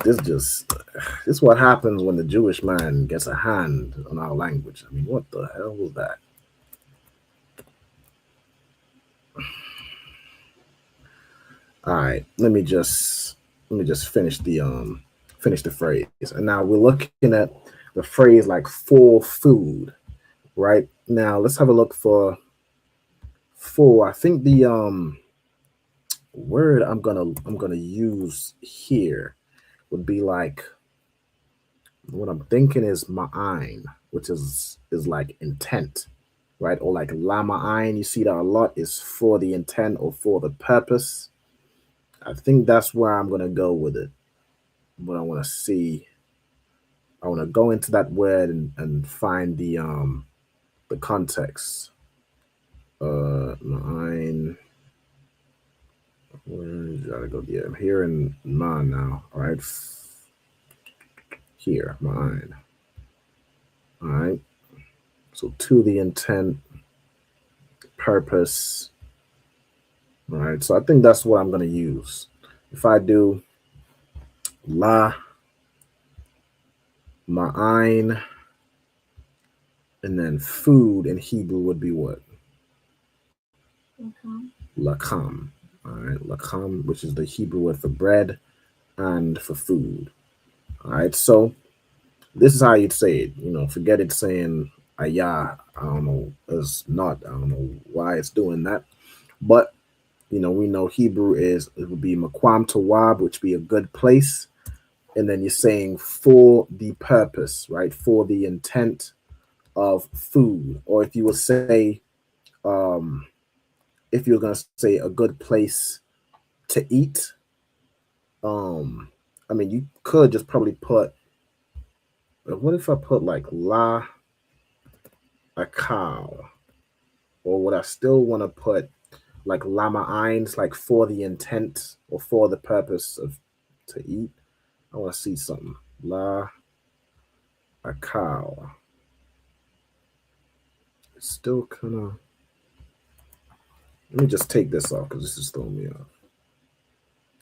is what happens when the Jewish man gets a hand on our language. I mean, what the hell was that? All right, let me just finish the phrase. And now we're looking at the phrase like for food, right? Now let's have a look for. I think the word I'm gonna use here would be like, what I'm thinking is ma'ain, which is like intent, right? Or like la ma'ain, you see that a lot is for the intent or for the purpose. I think that's where I'm gonna go with it. But I want to see. I want to go into that word and find the context. Mine. Where gotta go? Yeah, I'm here in mine now. All right. Here, mine. All right. So to the intent, purpose. All right. So I think that's what I'm gonna use. If I do la, ma'ain, and then food in Hebrew would be what? Lakam. All right, lakam, which is the Hebrew word for bread and for food. All right, so this is how you'd say it. You know, forget it saying ayah. I don't know. It's not. I don't know why it's doing that. But you know, we know Hebrew is it would be makwam tawab, which be a good place, and then you're saying for the purpose, right? For the intent of food, or if you would say, if you're gonna say a good place to eat, I mean, you could just probably put. What if I put like la a cow, or would I still want to put like lama eins, like for the intent or for the purpose of to eat? I want to see something. La a cow. It's still kind of. Let me just take this off because this is throwing me off.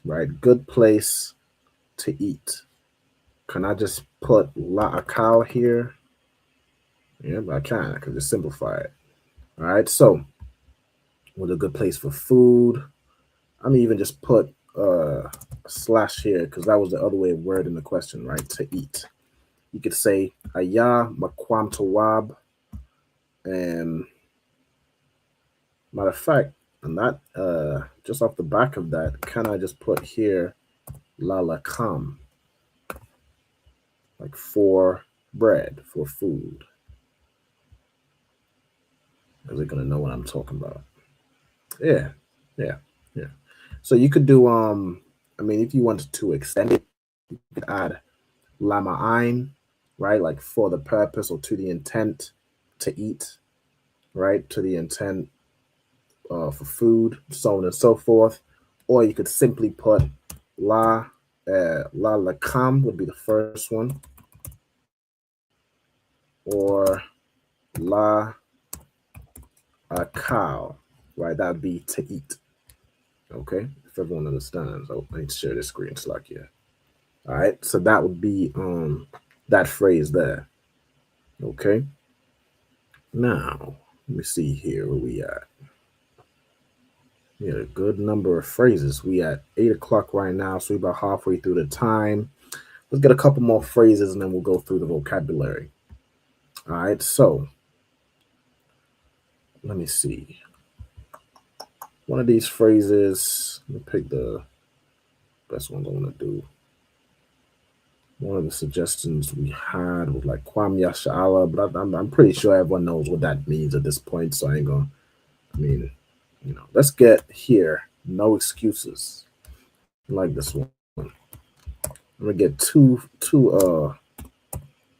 Right, good place to eat. Can I just put la a cow here? Yeah, but I can. I can just simplify it. All right, so with a good place for food. I'm even just put a slash here because that was the other way of wording the question, right? To eat. You could say ayah makwam tawab, and matter of fact, and that just off the back of that, can I just put here la lakam, like for bread, for food? Is it gonna know what I'm talking about? Yeah. So you could do I mean, if you wanted to extend it, you could add lama ein, right? Like for the purpose or to the intent to eat, right? To the intent for food, so on and so forth. Or you could simply put la lakam would be the first one, or la a cow, right? That would be to eat. Okay, if everyone understands. Oh, I need to share this screen Slack here. All right, so that would be that phrase there. Okay. Now let me see here where we at. We had a good number of phrases. We at 8 o'clock right now, so we're about halfway through the time. Let's get a couple more phrases and then we'll go through the vocabulary. All right, so let me see. One of these phrases, let me pick the best one I want to do. One of the suggestions we had was like Kwam Yasha'ala, but I'm pretty sure everyone knows what that means at this point, so I ain't gonna, I mean, you know, let's get here. No excuses. I like this one. I'm gonna get two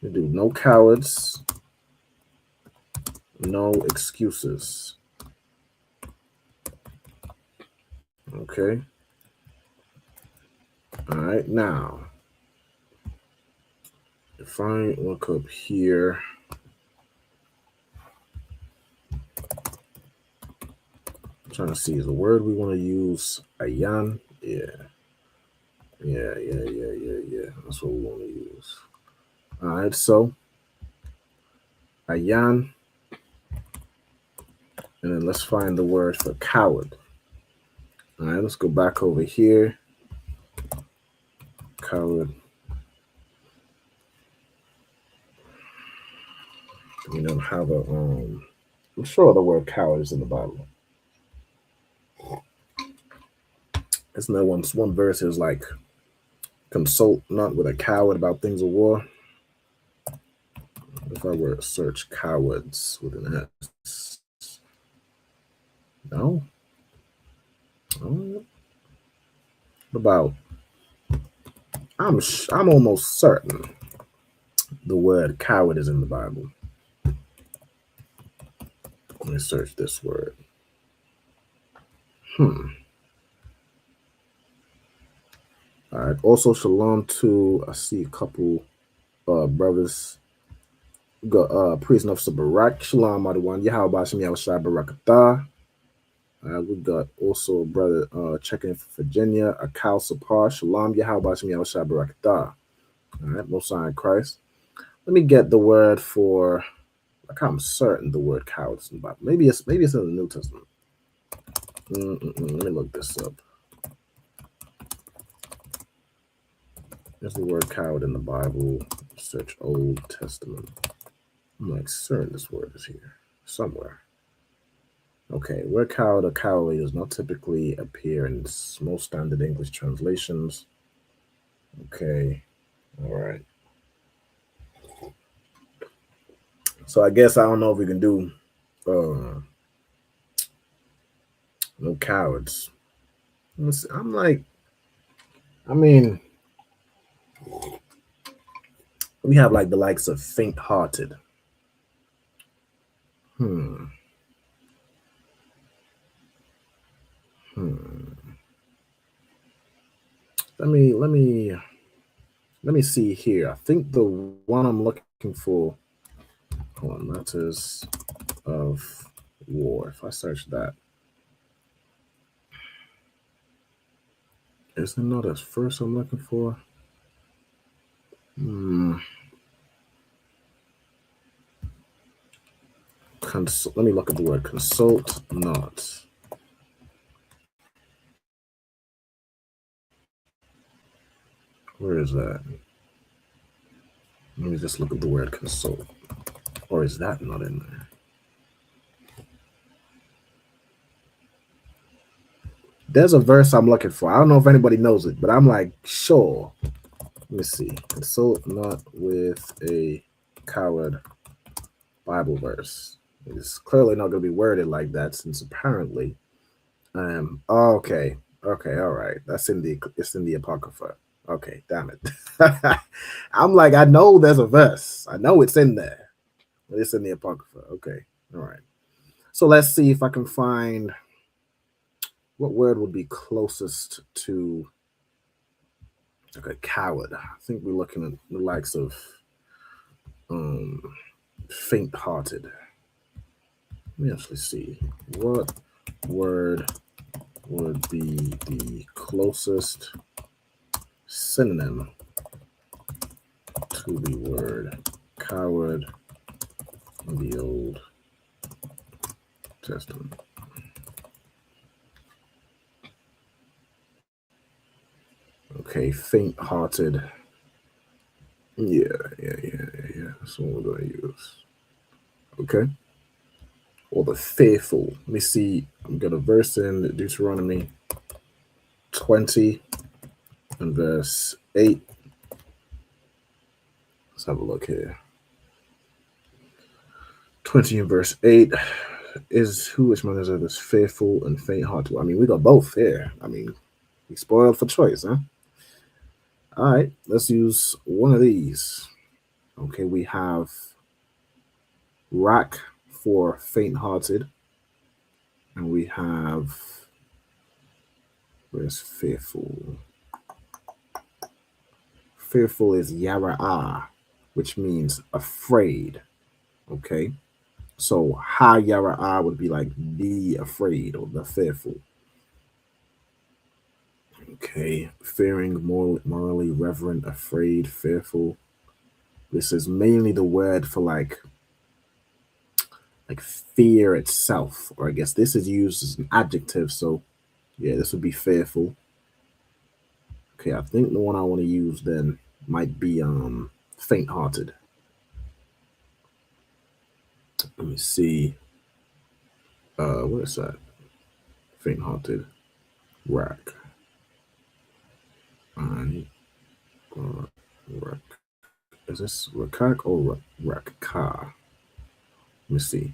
we do no cowards, no excuses. Okay. All right, now if I look up here, I'm trying to see is the word we want to use ayan. Yeah. That's what we want to use. All right, so ayan, and then let's find the word for coward. All right, let's go back over here. Coward. We don't have a I'm sure the word coward is in the Bible. Isn't there one verse is like consult not with a coward about things of war? If I were to search cowards with an S. No? About I'm almost certain the word coward is in the Bible. Let me search this word. All right. Also, shalom to, I see a couple brothers. We got Prison Officer Barak. Shalom, Adawan. Yahweh Bashem Yahushua Barakatah. We got also a brother checking in from Virginia. Akal Sapar. Shalom, Yahweh Bashem Yahushua Barakatah. All right. Most High in Christ. Let me get the word for, like, I'm certain the word coward is in the Bible. Maybe it's in the New Testament. Let me look this up. There's the word coward in the Bible. Search Old Testament. I'm like certain this word is here somewhere. Okay, word coward or cowardly does not typically appear in most standard English translations. Okay, all right. So I guess I don't know if we can do no cowards. I'm like, I mean, we have like the likes of faint-hearted. Let me see here. I think the one I'm looking for, hold on, matters of war. If I search that, is it not as first I'm looking for? Let me look at the word consult not. Where is that? Let me just look at the word consult. Or is that not in there? There's a verse I'm looking for. I don't know if anybody knows it, but I'm like, sure. Let me see. Consult not with a coward Bible verse. It's clearly not going to be worded like that, since apparently, okay, all right. It's in the Apocrypha. Okay, damn it. I'm like, I know there's a verse. I know it's in there, but it's in the Apocrypha. Okay, all right. So let's see if I can find what word would be closest to like a coward. I think we're looking at the likes of faint-hearted. Let me actually see. What word would be the closest synonym to the word coward in the Old Testament? Okay, faint-hearted. Yeah. That's what we're going to use. Okay. Or the fearful. Let me see. I'm going to verse in Deuteronomy 20 and verse 8. Let's have a look here. 20 and verse 8 is which one is it? This fearful and faint-hearted. I mean, we got both here. I mean, we spoiled for choice, huh? All right, let's use one of these. Okay, we have rack for faint-hearted, and we have, where's fearful? Fearful is yara'ah, which means afraid. Okay, so ha yara'ah would be like be afraid or the fearful. Okay, fearing, morally reverent, afraid, fearful. This is mainly the word for like fear itself, or I guess this is used as an adjective. So yeah, this would be fearful. Okay, I think the one I want to use then might be faint-hearted. Let me see. What is that? Faint-hearted. Rack. Rack. Is this Rakak or Rakka? Let me see.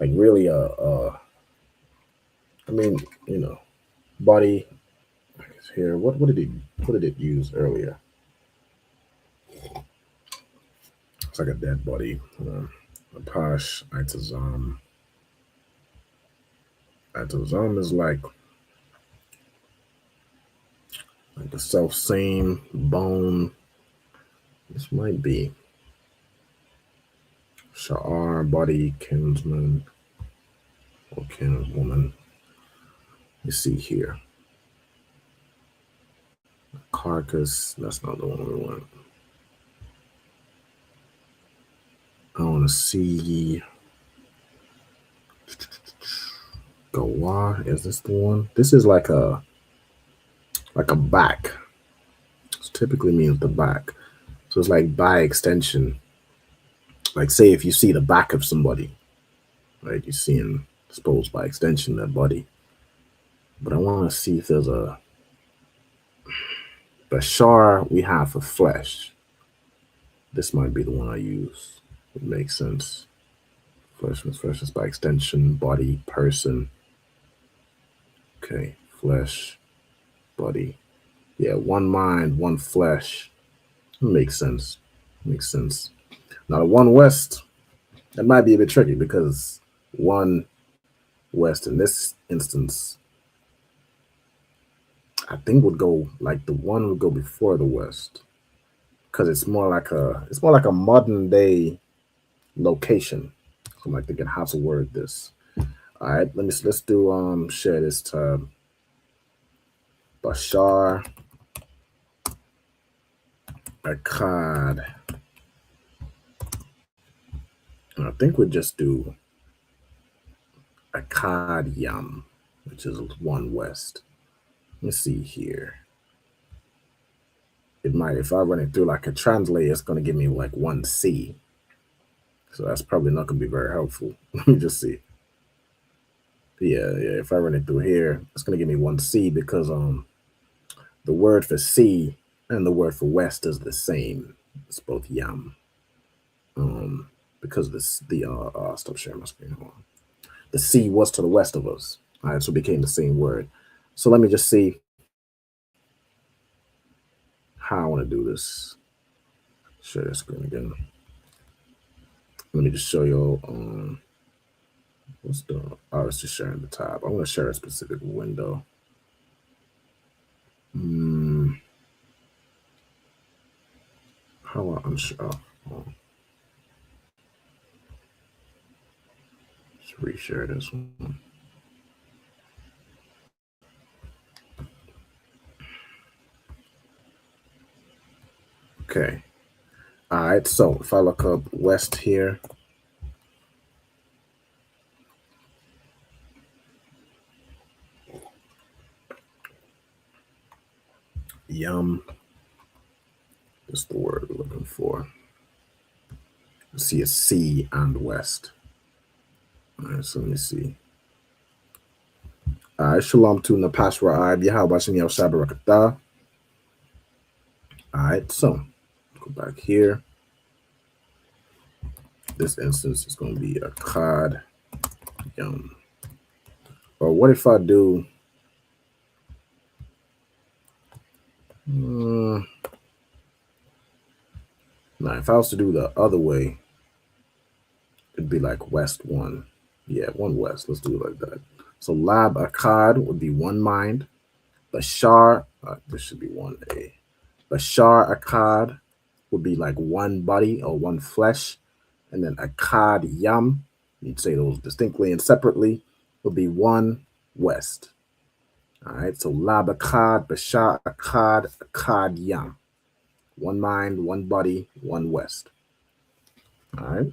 like really I mean, body. Here, what did it use earlier? It's like a dead body. A pash itazam. Itazam is like the self same bone. This might be Sha'ar, body, kinsman, or kinswoman. You see here. Carcass, that's not the one we want. I want to see Gawa. Is this the one? This is like a back. This typically means the back. So it's like by extension. Like say if you see the back of somebody, right? You're seeing, suppose by extension, their body. But I want to see if there's a Bashar we have for flesh. This might be the one I use. It makes sense. Flesh is by extension, body, person. Okay, flesh, body. Yeah, one mind, one flesh. Makes sense. Makes sense. Now, the one west, that might be a bit tricky because one west in this instance, I think would go like the one would go before the west because it's more like a modern day location. So I'm like thinking how to word this. All right, let's do share this tab. Bashar Akkad. And I think we'll just do Akkad Yam, which is one west. Let's see here. It might, if I run it through like a translate, it's going to give me like 1C. So that's probably not going to be very helpful. Let me just see. Yeah. If I run it through here, it's going to give me 1C because the word for C and the word for west is the same. It's both Yam. Because stop sharing my screen. Hold on. The C was to the west of us. All right, so it became the same word. So let me just see how I want to do this. Share the screen again. Let me just show you. It's just sharing the tab. I'm going to share a specific window. How do I unsure? Let's reshare this one. Okay. All right. So if I look up west here, Yum. That's the word we're looking for. You see a C and west. All right. So let me see. All right. Shalom to Napash Ra'ab. Yahweh Shem Yel Shabarakatah. All right. So go back here. This instance is going to be a Akkad Yum. Or what if I do? Now, if I was to do the other way, it'd be like west one. Yeah, one west. Let's do it like that. So Lab Akkad would be one mind. Bashar, this should be 1A. Bashar Akkad would be like one body or one flesh. And then Akkad Yam, you'd say those distinctly and separately, would be one west. All right, so Lab Akkad, Bashar Akkad, Akkad Yam. One mind, one body, one west. All right.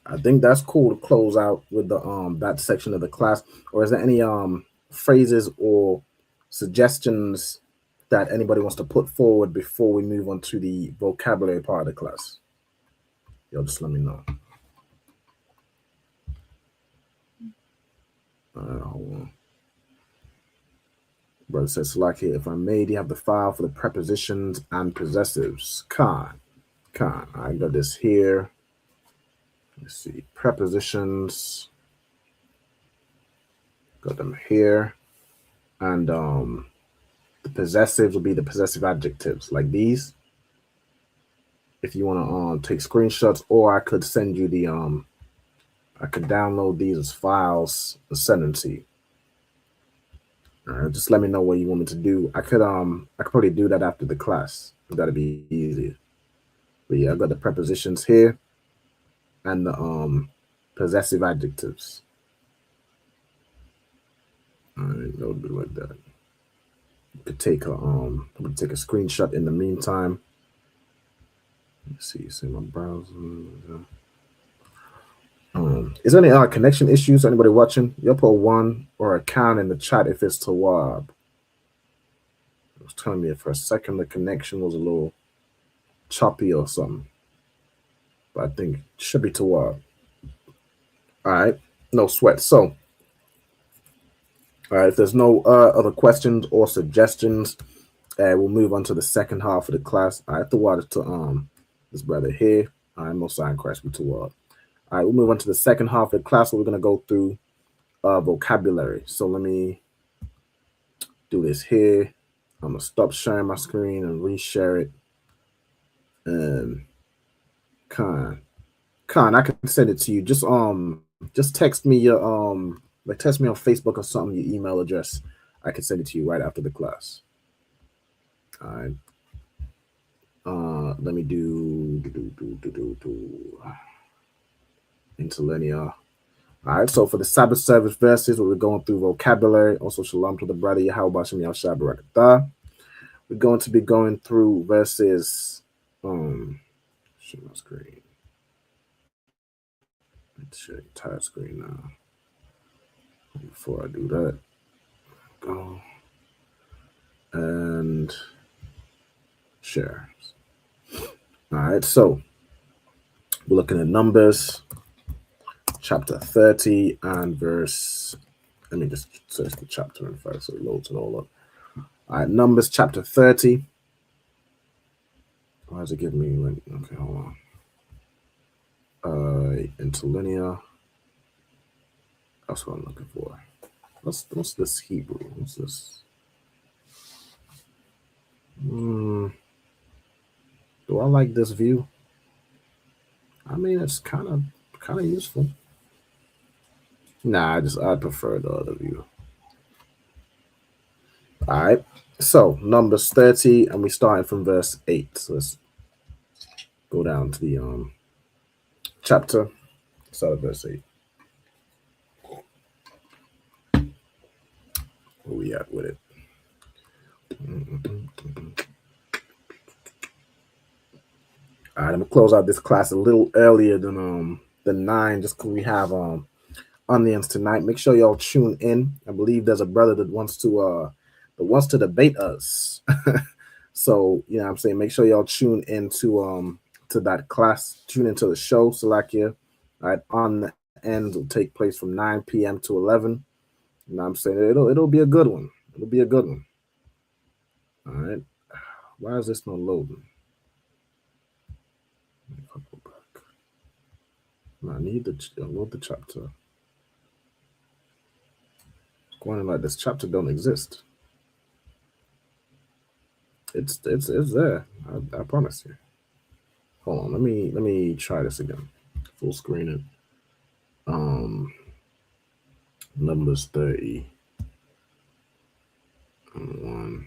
I think that's cool to close out with the that section of the class. Or is there any phrases or suggestions that anybody wants to put forward before we move on to the vocabulary part of the class? Yo, just let me know. Hold on. Brother says, Salaki, if I may, do you have the file for the prepositions and possessives? Khan. I got this here. Let's see, prepositions. Got them here. And the possessives will be the possessive adjectives, like these. If you want to take screenshots, or I could send you the I could download these as files and send them to you. All right, just let me know what you want me to do. I could probably do that after the class. That'd be easier. But yeah, I got the prepositions here and the possessive adjectives. All right, that'll be like that. You could take a I'm gonna take a screenshot in the meantime. Let's see my browser. Is there any connection issues? Anybody watching? You'll put 1 or a count in the chat if it's Tawab. It was telling me for a second the connection was a little choppy or something, but I think it should be Tawab. All right, no sweat. So, all right, if there's no other questions or suggestions, we'll move on to the second half of the class. I have to water to this brother here. I'm no sign Christ with Tawab. All right, we'll move on to the second half of the class. Where we're going to go through vocabulary. So let me do this here. I'm going to stop sharing my screen and reshare it. And Khan, I can send it to you. Just text me your like text me on Facebook or something, your email address. I can send it to you right after the class. All right. Let me do interlinear. All right, so for the Sabbath service verses, we're going through vocabulary. Also, shalom to the brother Yahweh Bashem Yahshua Barakatah. We're going to be going through verses. Share my screen. Let's share the entire screen now. Before I do that, go and share. All right, so we're looking at Numbers chapter 30 and verse. Let me just search the chapter in first so it loads it all up. All right, Numbers chapter 30. Why does it give me? Okay, hold on. Interlinear. That's what I'm looking for. What's this Hebrew? What's this? Do I like this view? I mean, it's kind of useful. Nah, I prefer the other view. All right, so Numbers 30, and we starting from verse 8. So let's go down to the chapter. Start at verse 8. Where we at with it? All right, I'm gonna close out this class a little earlier than 9, just because we have onions tonight. Make sure y'all tune in. I believe there's a brother that wants to debate us. So you know what I'm saying, make sure y'all tune into to that class. Tune into the show, Salakia. All right, on the end will take place from 9 p.m. to 11. You know what I'm saying? It'll be a good one. It'll be a good one. All right. Why is this not loading? If I go back. I need to load the chapter. It's going in like this chapter don't exist. It's there. I promise you. Hold on. Let me try this again. Full screen it. Numbers 30. 1.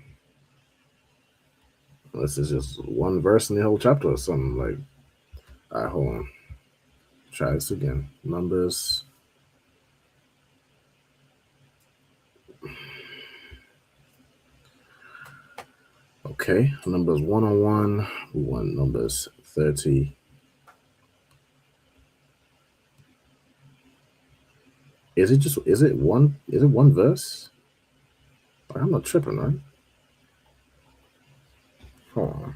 This is just one verse in the whole chapter or something. Like, all right, hold on. Try this again. Numbers. Okay, Numbers 101. We want Numbers 30. Is it one verse? I'm not tripping, right? Hold on.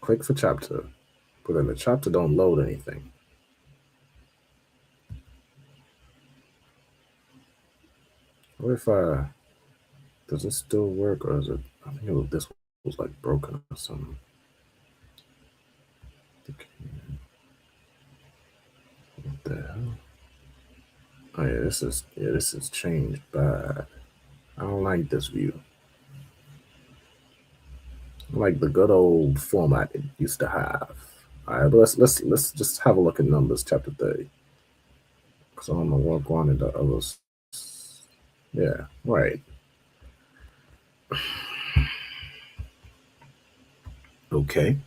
Click for chapter, but then the chapter don't load anything. What if does it still work, or is it? I think this was like broken or something. Okay. Oh yeah, this is changed bad. I don't like this view. I like the good old format it used to have. All right, but let's just have a look at Numbers chapter 30. Because I don't know what going into others. Yeah, right. Okay.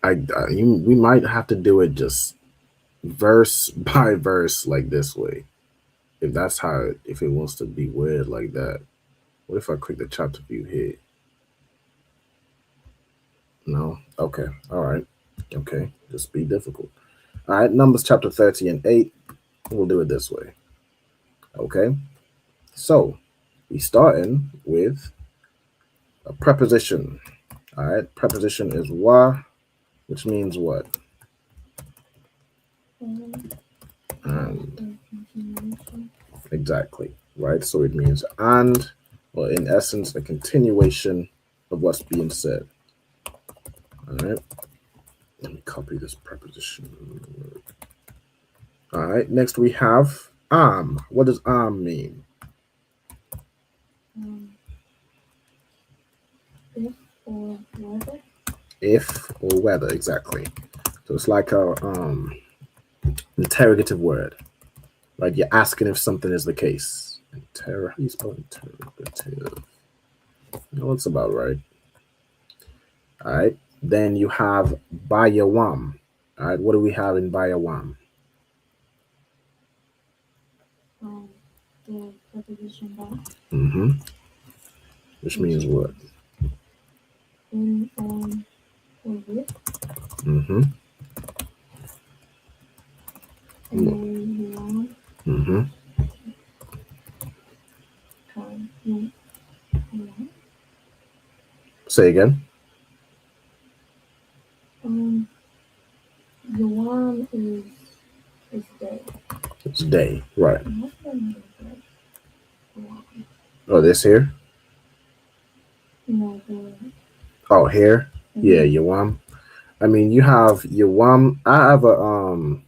We might have to do it just verse by verse like this way. If that's how if it wants to be weird like that. What if I click the chapter view here? No? Okay. All right. Okay. Just be difficult. All right. Numbers chapter 30 and 8. We'll do it this way. Okay. So we starting with a preposition. All right. Preposition is wa, which means what? And. Exactly. Right. So it means and, or in essence, a continuation of what's being said. All right. Let me copy this preposition. All right. Next we have What does mean? If or whether. If or whether, exactly. So it's like a interrogative word. Right? You're asking if something is the case. How do you spell interrogative? That's about right. All right. Then you have Bayawam. All right. What do we have in Bayawam? The preposition by. Mm-hmm. Which means what? In, on, or with. Mm-hmm. And then you want. Mm-hmm. Say again. Yuan is day. It's day, right? Oh, this here? No, oh, here? Mm-hmm. Yeah, Yawam. I mean, you have Yawam. I have a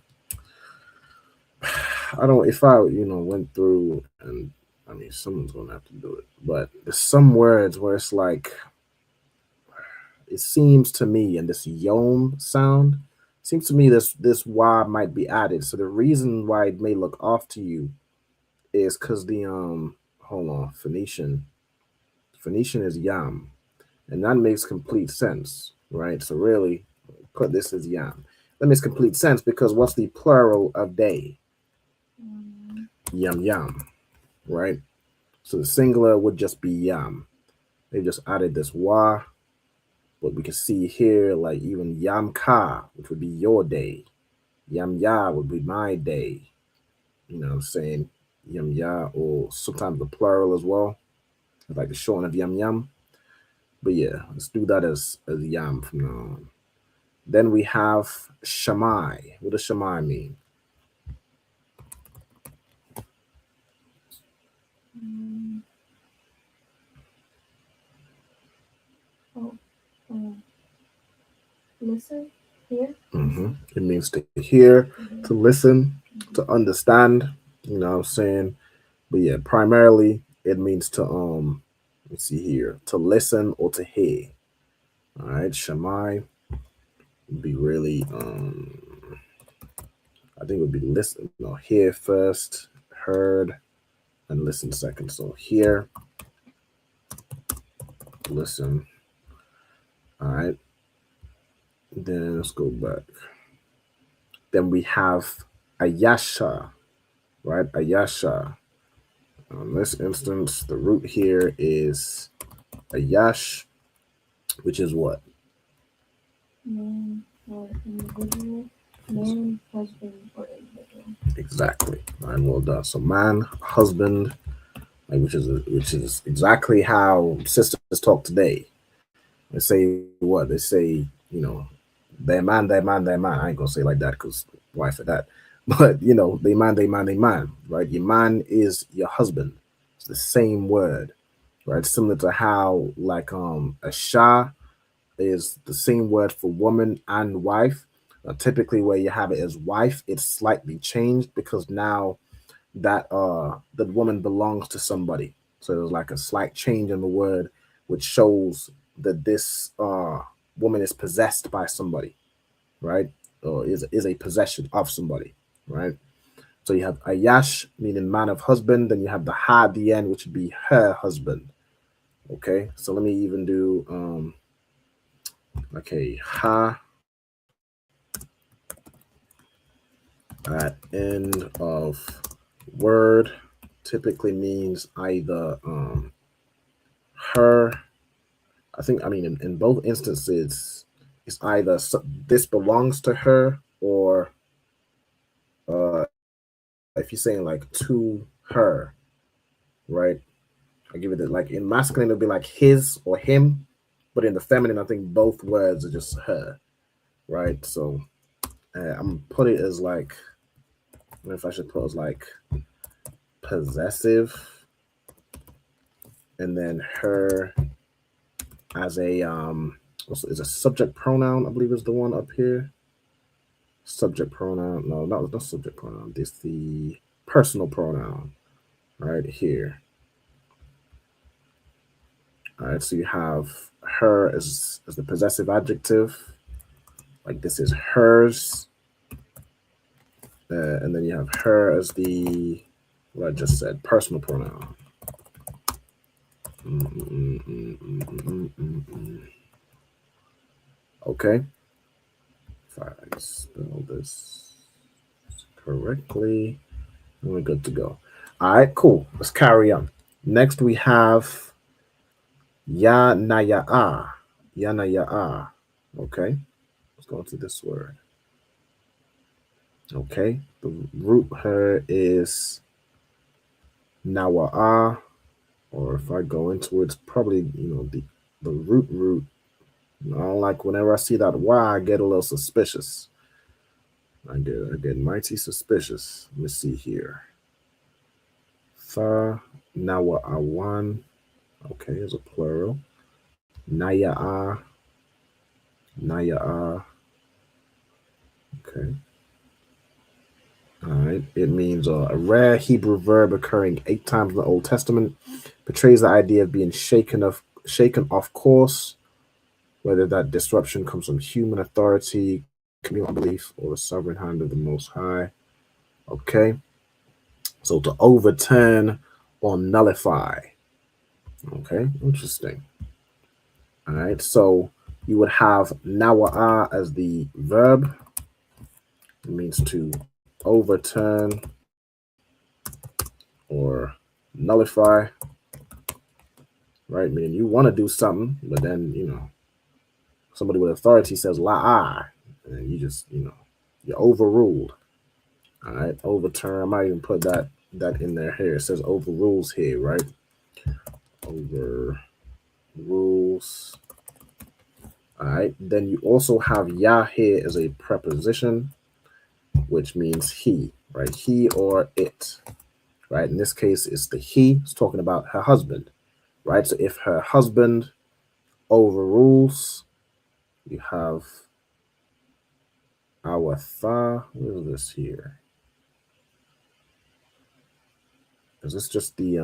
I don't. If I went through and I mean, someone's gonna have to do it. But there's some words where it's like, it seems to me, and this yom sound seems to me this y might be added. So the reason why it may look off to you is because the hold on, Phoenician is yam, and that makes complete sense, right? So really, put this as yam. That makes complete sense because what's the plural of day? Yam yam, right? So the singular would just be yam. They just added this wa, but we can see here like even yam ka, which would be your day. Yam ya would be my day. You know what I'm saying? Yam ya, or sometimes the plural as well, like the shorten of yam yam. But yeah, let's do that as yam from now on. Then we have shamai. What does shamai mean? Listen, hear. Mm-hmm. It means to hear, to listen, to understand. You know what I'm saying? But yeah, primarily it means to let's see here, to listen or to hear. All right, Shammai would be really I think it would be listen, no, hear first, heard, and listen second. So hear, listen. All right. Then let's go back. Then we have Ayasha, right? Ayasha. In this instance, the root here is Ayash, which is what? Man or individual. Man, husband, or individual. Exactly. Right, well done. So man, husband, like which is exactly how sisters talk today. They say what? They say, their man. I ain't gonna say like that because why for that? But they man, right? Your man is your husband. It's the same word, right? Similar to how like a shah is the same word for woman and wife. Typically, where you have it as wife, it's slightly changed because now that the woman belongs to somebody. So there's like a slight change in the word, which shows that this woman is possessed by somebody, right? Or is a possession of somebody, right? So you have Ayash, meaning man of husband. Then you have the ha at the end, which would be her husband. Okay, so let me even do okay, ha at end of word typically means either her. I mean in both instances, it's either this belongs to her, or if you're saying like to her, right? I give it that, like in masculine it'll be like his or him, but in the feminine I think both words are just her, right? So I'm put it as like, I don't know if I should put it as like possessive, and then her as a is a subject pronoun, I believe is the one up here. Subject pronoun, no, not subject pronoun. This the personal pronoun right here. All right, so you have her as the possessive adjective, like this is hers, and then you have her as the, what I just said, personal pronoun. Okay, if I spell this correctly, we're good to go. All right, cool. Let's carry on. Next, we have ya na ya ah. Ya na ya ah. Okay, let's go into this word. Okay, the root here is nawa'a, or if I go into it, it's probably, the root. I don't like whenever I see that Y, I get a little suspicious. I get mighty suspicious. Let me see here. Tha nawa'awan. Okay, is a plural. Naya'a. Naya'a. Okay. All right. It means a rare Hebrew verb occurring 8 times in the Old Testament. Portrays the idea of being shaken off course, whether that disruption comes from human authority, communal belief, or the sovereign hand of the Most High. Okay. So to overturn or nullify. Okay. Interesting. All right. So you would have nawa'a as the verb. It means to overturn or nullify, right? Meaning you want to do something, but then, somebody with authority says la'ah, and you just, you're overruled. All right, overturn. I might even put that in there here. It says overrules here, right? Overrules. All right, then you also have ya here as a preposition, which means he, right? He or it, right? In this case, it's the he. It's talking about her husband, right? So if her husband overrules, you have our tha. What is this here? Is this just the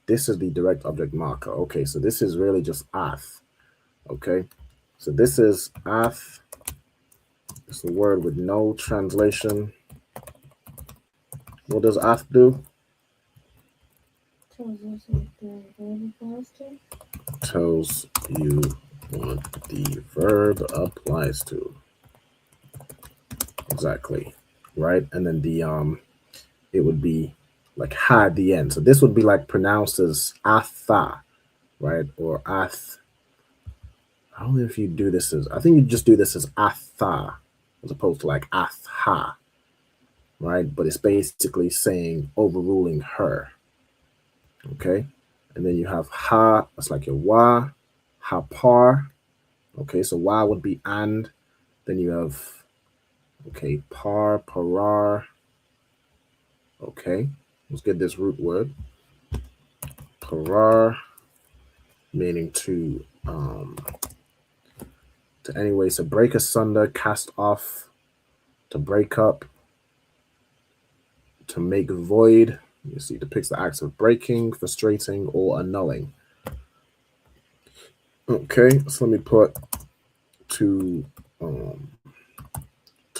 this is the direct object marker? Okay, so this is really just ath. Okay, so this is ath. It's a word with no translation. What does ath do? Tells you what the verb applies to. Exactly, right? And then the it would be like ha at the end. So this would be like pronounced as atha, right? Or ath. I don't know if you do this as, I think you just do this as atha as opposed to like atha, right? But it's basically saying overruling her. Okay, and then you have ha, that's like your wa, ha par. Okay, so wa would be and. Then you have, okay, par, parar. Okay, let's get this root word. Parar, meaning to anyway, so break asunder, cast off, to break up, to make void. You see, depicts the acts of breaking, frustrating, or annulling. Okay, so let me put to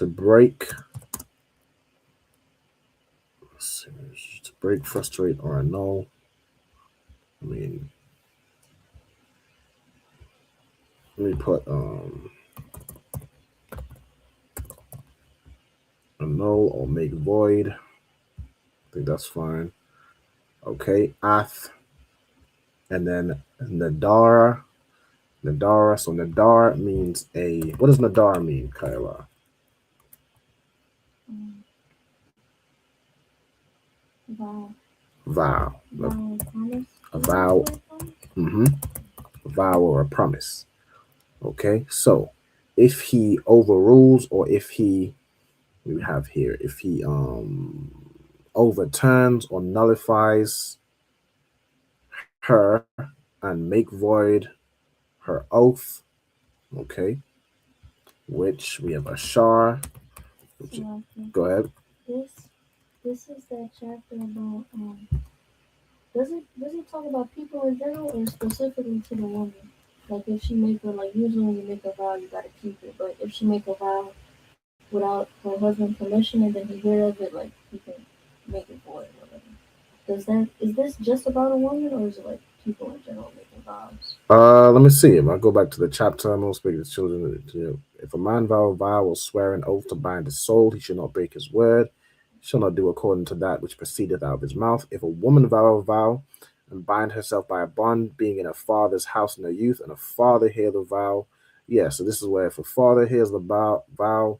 break. Let's see, to break, frustrate, or annul. I mean, let me put annul or make void. I think that's fine. Okay, ath, and then nadara. Nadara. So nadar means a. What does nadar mean, Kyla? Vow. Vow. Promise. A vow. A vow or a promise. Okay, so if he overrules or if he, we have here, if he overturns or nullifies her and make void her oath, okay, which we have Ashar. Go ahead. This is that chapter about does it talk about people in general or specifically to the woman? Like if she make a, like usually when you make a vow you gotta keep it, but if she make a vow without her husband's permission and then he hear of it, like he can make it void or whatever. Is this just about a woman or is it like people in general making vows? Let me see. If I go back to the chapter, I'm going to speak to children. If a man vow a vow or swear an oath to bind his soul, he shall not break his word, shall not do according to that which proceedeth out of his mouth. If a woman vow a vow and bind herself by a bond, being in her father's house in her youth, and a father hear the vow. Yeah, so this is where if a father hears the vow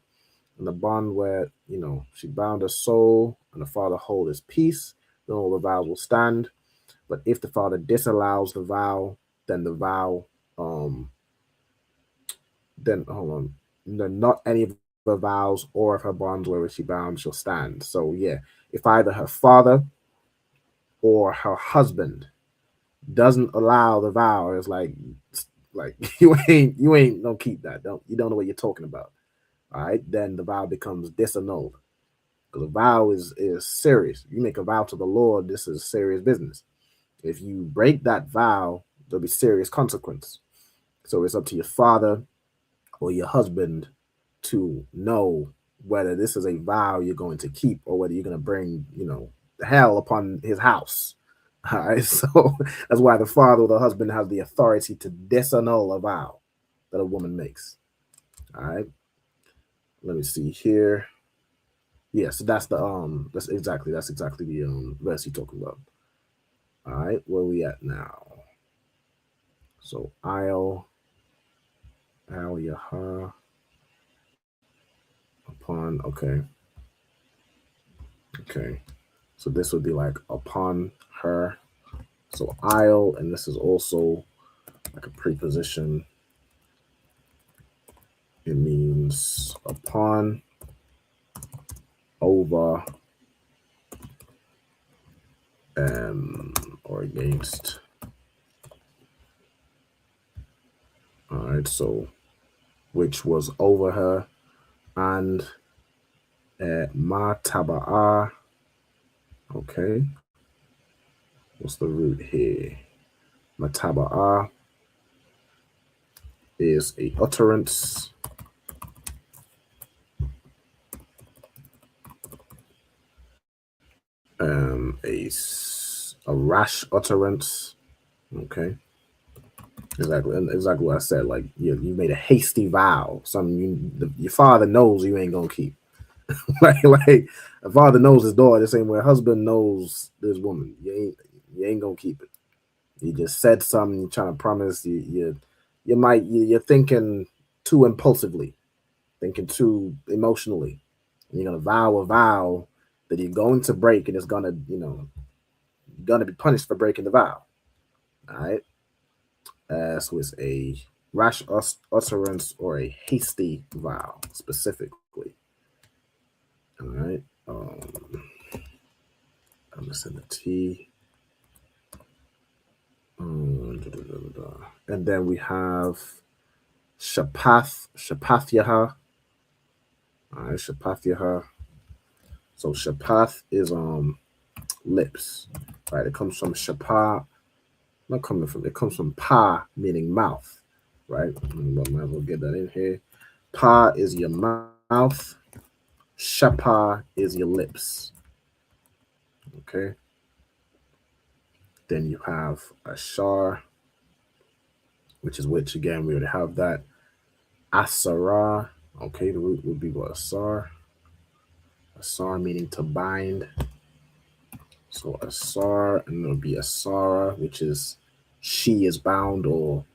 and the bond where, she bound her soul and the father hold his peace, then all the vows will stand. But if the father disallows the vow, then the vow, then hold on, not any of the vows or of her bonds wherever she bound shall stand. So yeah, if either her father or her husband doesn't allow the vow, it's like you ain't gonna keep that. You don't know what you're talking about. All right, then the vow becomes disannulled. Because a vow is serious. You make a vow to the Lord, this is serious business. If you break that vow, there'll be serious consequence. So it's up to your father or your husband to know whether this is a vow you're going to keep or whether you're going to bring, hell upon his house. All right. So that's why the father or the husband has the authority to disannul a vow that a woman makes. All right. Let me see here. Yeah, so that's exactly the verse you're talking about. All right, where we at now? So Al Yaha upon, okay. So this would be like upon her. So I'll, and this is also like a preposition. It means upon, over, or against. All right, so which was over her, and ma taba'a. Okay, what's the root here? Mataba'a is a utterance. A rash utterance. Okay. Exactly what I said. Like you made a hasty vow. Something your father knows you ain't gonna keep. like a father knows his daughter the same way a husband knows this woman. You ain't gonna keep it. You just said something. You're trying to promise. You're thinking too impulsively, thinking too emotionally. And you're gonna vow a vow that you're going to break, and it's gonna be punished for breaking the vow. All right. So it's a rash utterance or a hasty vow, specifically. All right. I'm missing the T. And then we have Shapath Yaha. All right, Shapathiha. So Shapath is lips, right? It comes from Shapa, not coming from. It comes from Pa, meaning mouth, right? Might as well get that in here. Pa is your mouth. Shapa is your lips. Okay. Then you have Ashar, which again we would have that. Asara. Okay, the root would be what? Asar. Asar meaning to bind. So Asar, and it would be Asara, which is she is bound, or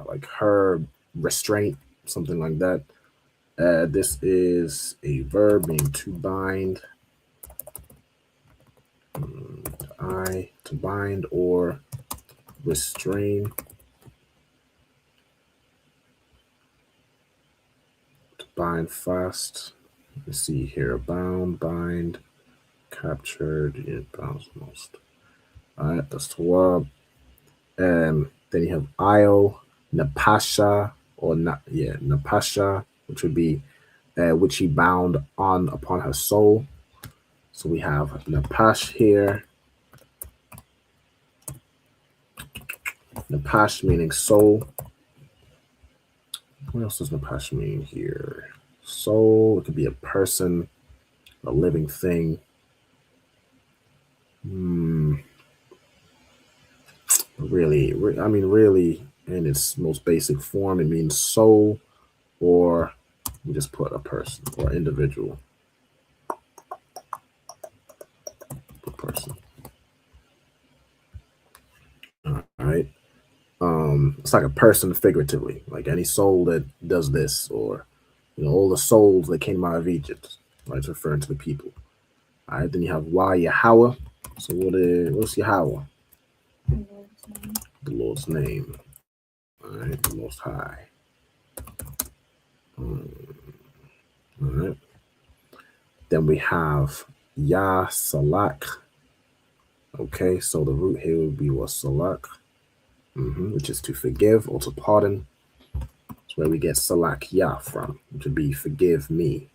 like her restraint, something like that. This is a verb meaning to bind. To bind or restrain. To bind fast. Let's see here. Bound, bind, captured, it bounds most. All right, that's Tawab. Then you have Io, Napasha, or Napasha, which would be which he bound on upon her soul. So we have Napash here. Napash meaning soul. What else does Napash mean here? Soul, it could be a person, a living thing. Really, in its most basic form, it means soul, or we just put a person or individual. A person. All right. It's like a person figuratively, like any soul that does this, or all the souls that came out of Egypt, right? It's referring to the people. All right, then you have Yahweh. So what's Yahweh? The Lord's name. All right, the Most High. All right. Then we have Yah Salak. Okay, so the root here would be what? Salak, which is to forgive or to pardon. That's where we get Salak Yah from, which would be forgive me.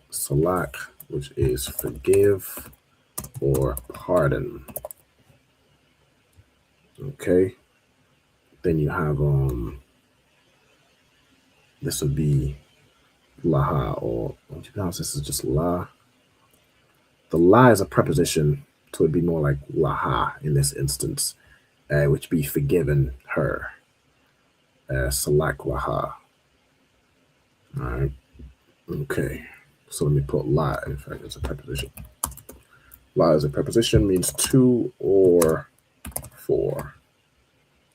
Salak, which is forgive or pardon. Okay. Then you have this would be Laha, or what you pronounce this is just La. The La is a preposition, so it'd be more like Laha in this instance, which be forgiven her. Salak Laha. All right. Okay. So let me put La, in fact, it's a preposition. La is a preposition, means to or for.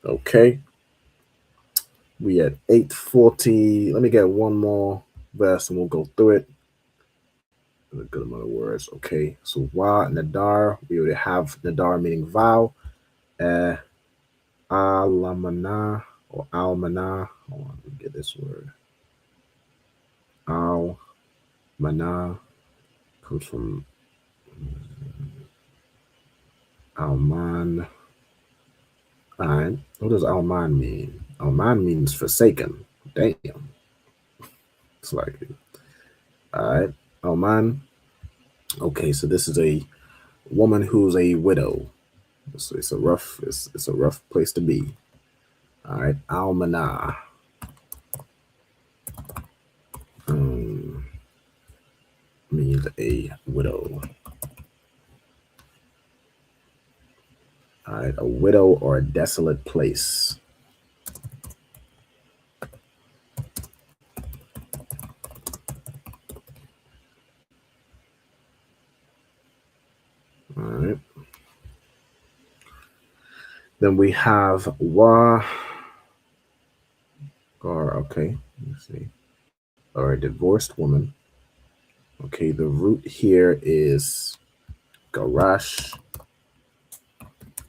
Okay. We at 8:40. Let me get one more verse and we'll go through it. A good amount of words. Okay. So Wa Nadar. We already have Nadar meaning vow. Alamana or Almana. Hold on, let me get this word. Almana comes from Alman. Alright. What does Alman mean? Alman means forsaken. Damn. It's like, alright. Alman. Okay, so this is a woman who's a widow. So it's a rough place to be. Alright, Almana. Means a widow. Alright, a widow or a desolate place. Alright. Then we have Wa, or okay, let's see. Or a divorced woman. Okay, the root here is Garash.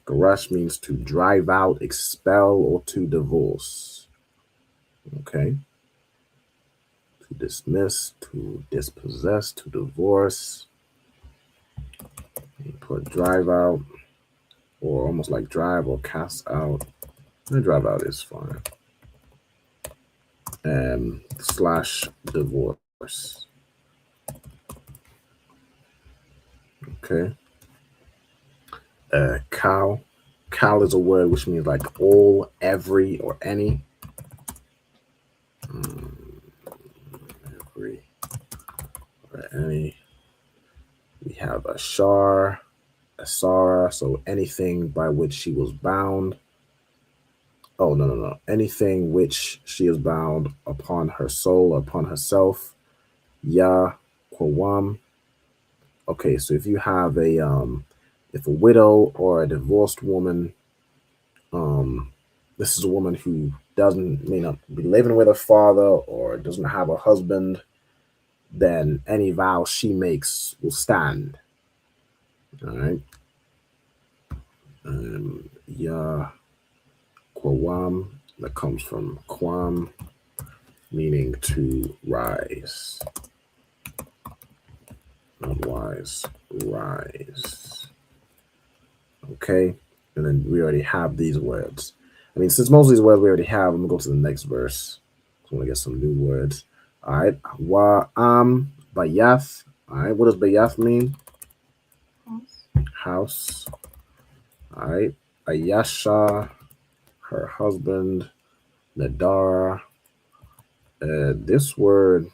Garash means to drive out, expel, or to divorce. Okay. To dismiss, to dispossess, to divorce. You put drive out, or almost like drive or cast out. And drive out is fine. slash divorce. Okay. Kal. Kal is a word which means like all, every, or any. Every or any. We have Ashar, Asara, so anything by which she was bound. Oh, no. Anything which she is bound upon her soul, upon herself. Ya, Kwam. Okay, so if you have if a widow or a divorced woman, this is a woman who may not be living with her father or doesn't have a husband, then any vow she makes will stand. All right. Ya, Kwam, that comes from Kwam, meaning to rise. Not wise, rise. Okay, and then we already have these words. I mean, since most of these words we already have, I'm gonna go to the next verse. So I'm gonna get some new words. All right, wa bayath. All right, what does bayath mean? House. All right, Ayasha, her husband, Nadara. This word,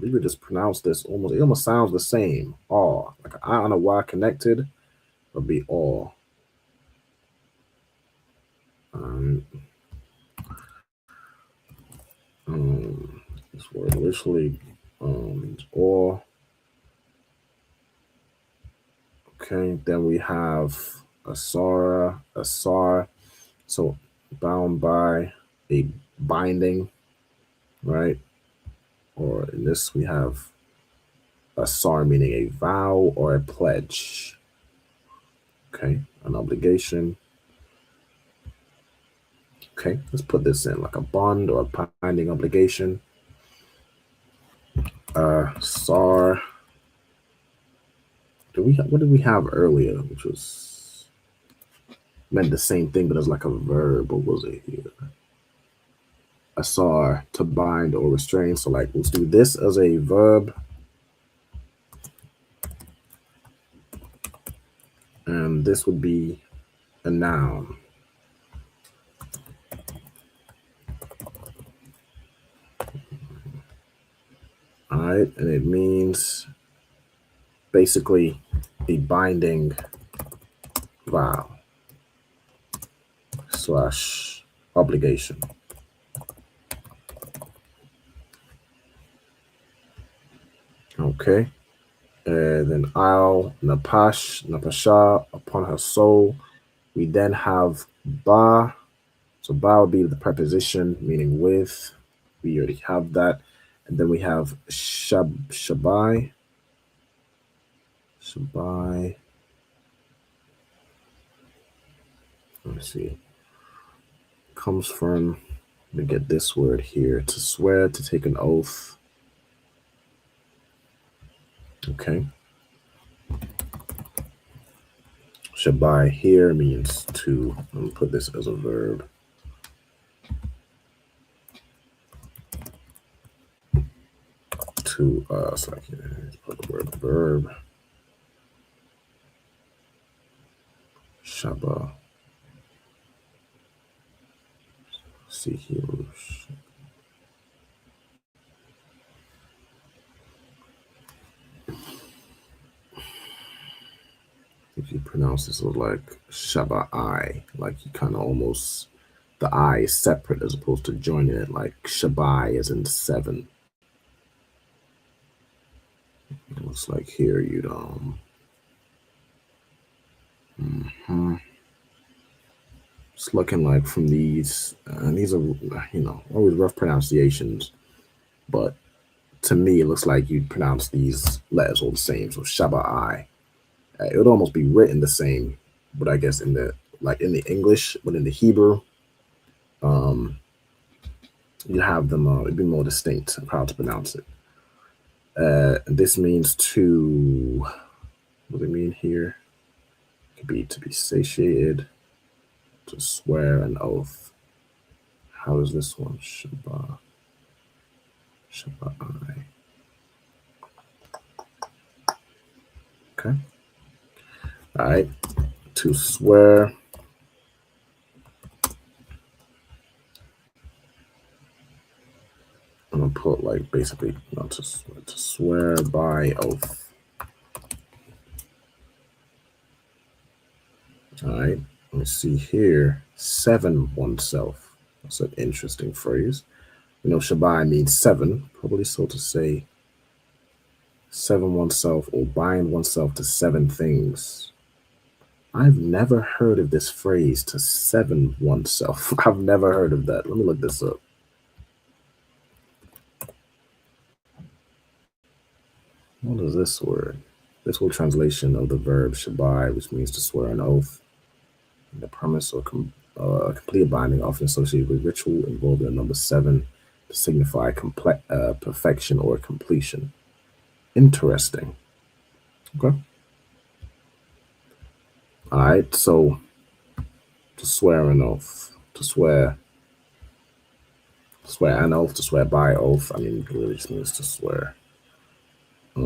we would just pronounce this almost. It almost sounds the same. All like an I on a Y connected would be all. This word literally means all. Okay, then we have Asara, Asar, so bound by a binding, right? Or in this we have Asar, meaning a vow or a pledge. Okay, an obligation. Okay, let's put this in like a bond or a binding obligation. Sar. What did we have earlier, which was meant the same thing, but as like a verb? What was it here? Asar, to bind or restrain. So like, let's do this as a verb. And this would be a noun. All right, and it means basically a binding vow / obligation. Okay, and then al napasha, upon her soul. We then have ba, so ba would be the preposition meaning with. We already have that, and then we have shabai. Shabai. Let's see. Comes from, let me get this word here, to swear, to take an oath. Okay. Shabai here means to, let me put this as a verb. To, so I can put the word verb. Shaba. See here. If you pronounce this like Shabai, like you kind of almost, the I is separate as opposed to joining it, like Shabai is in 7. It looks like here you'd it's looking like from these, and these are, always rough pronunciations, but to me it looks like you'd pronounce these letters all the same. So Shabai, it would almost be written the same, but I guess in the English, but in the Hebrew, you have them, it'd be more distinct of how to pronounce it. This means to, what does it mean here? It could be to be satiated, to swear an oath. How is this one? Shabbat. Shabbai. Okay. All right. To swear. I'm gonna put like basically to swear by oath. All right. Let me see here. Seven oneself. That's an interesting phrase. You know, Shabbai means seven. Probably so to say seven oneself or bind oneself to seven things. I've never heard of this phrase, to seven oneself. I've never heard of that. Let me look this up. What is this word? This whole translation of the verb Shabbai, which means to swear an oath. The premise or complete binding, often associated with ritual involving the number seven to signify perfection or completion. Interesting. Okay. All right. So to swear an oath, to swear an oath, to swear by oath. I mean, it really just means to swear. Let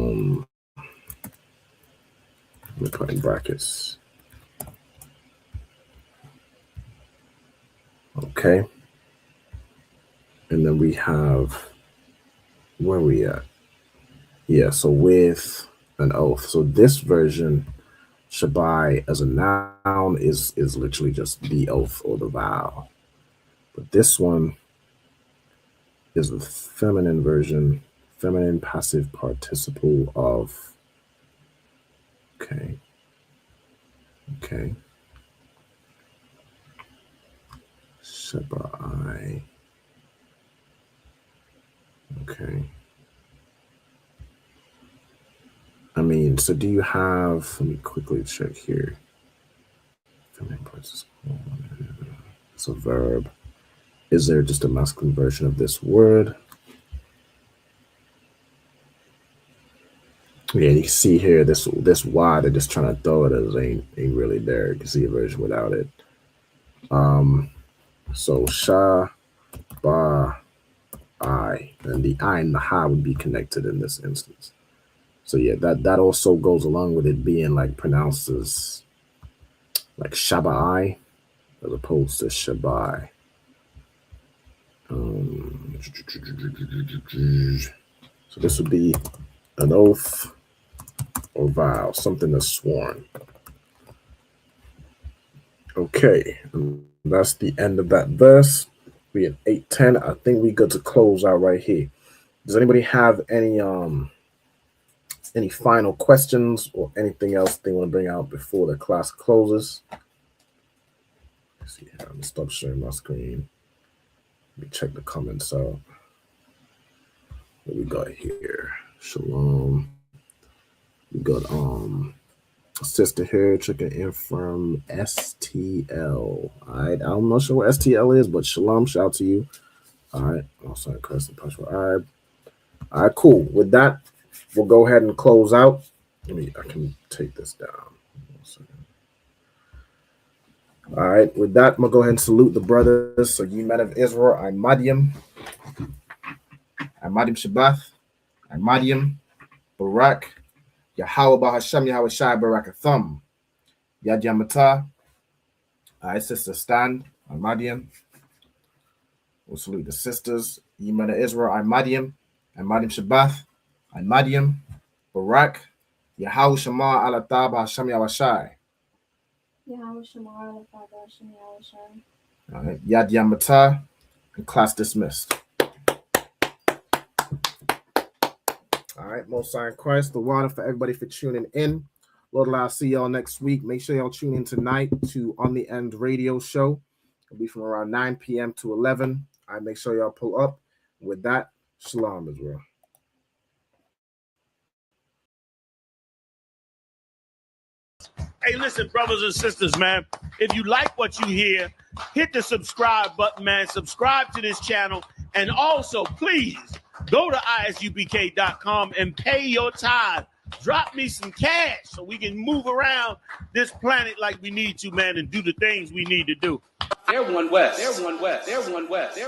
me put in brackets. Okay. And then we have, where are we at? Yeah, so with an oath. So this version, Shabbai as a noun is literally just the oath or the vow. But this one is the feminine version, feminine passive participle of, okay. Shabbai. Okay. I mean, so do you have, let me quickly check here. Feminine participle. It's a verb. Is there just a masculine version of this word? Yeah, you can see here this Y, they're just trying to throw it as ain't really there. You can see a version without it. So Sha, Ba, I, and the I and the Ha would be connected in this instance. So yeah, that also goes along with it being like pronounced as like Shabbai as opposed to Shabbai. So this would be an oath or vow, something that's sworn. Okay, and that's the end of that verse. We at 8:10. I think we good to close out right here. Does anybody have any final questions or anything else they want to bring out before the class closes? Let's see here. Let me stop sharing my screen. Let me check the comments out. What we got here? Shalom. We got a sister here checking in from STL. All right, I'm not sure what STL is, but shalom, shout out to you. All right, also Kirsten Punchwell. All right, cool. With that, we'll go ahead and close out. I can take this down. All right, with that, I'm gonna go ahead and salute the brothers. So, you men of Israel, I'm Madiam Shabbath, I'm Madiam, Barak, Yahweh Bahasham, Yahweh Shai Barakathum, Yad Yamata. All right, sister, stand, I'm Madiam. We'll salute the sisters. You men of Israel, I'm Madiam Shabbath, I'm Madiam, Barak, Yahweh Shema Alatah Bahasham, Yahweh Shai. Yahweh Shamar, Al-Qadash, Yahweh Shai. All right, Yad Yamata, and class dismissed. All right, Most High in Christ, the water for everybody for tuning in. Lord, I'll see y'all next week. Make sure y'all tune in tonight to On the End radio show. It'll be from around 9 p.m. to 11. All right, make sure y'all pull up. With that, shalom, Israel. Hey, listen, brothers and sisters, man. If you like what you hear, hit the subscribe button, man. Subscribe to this channel. And also, please, go to ISUPK.com and pay your tithe. Drop me some cash so we can move around this planet like we need to, man, and do the things we need to do. They're one West. They're one West. They're one West.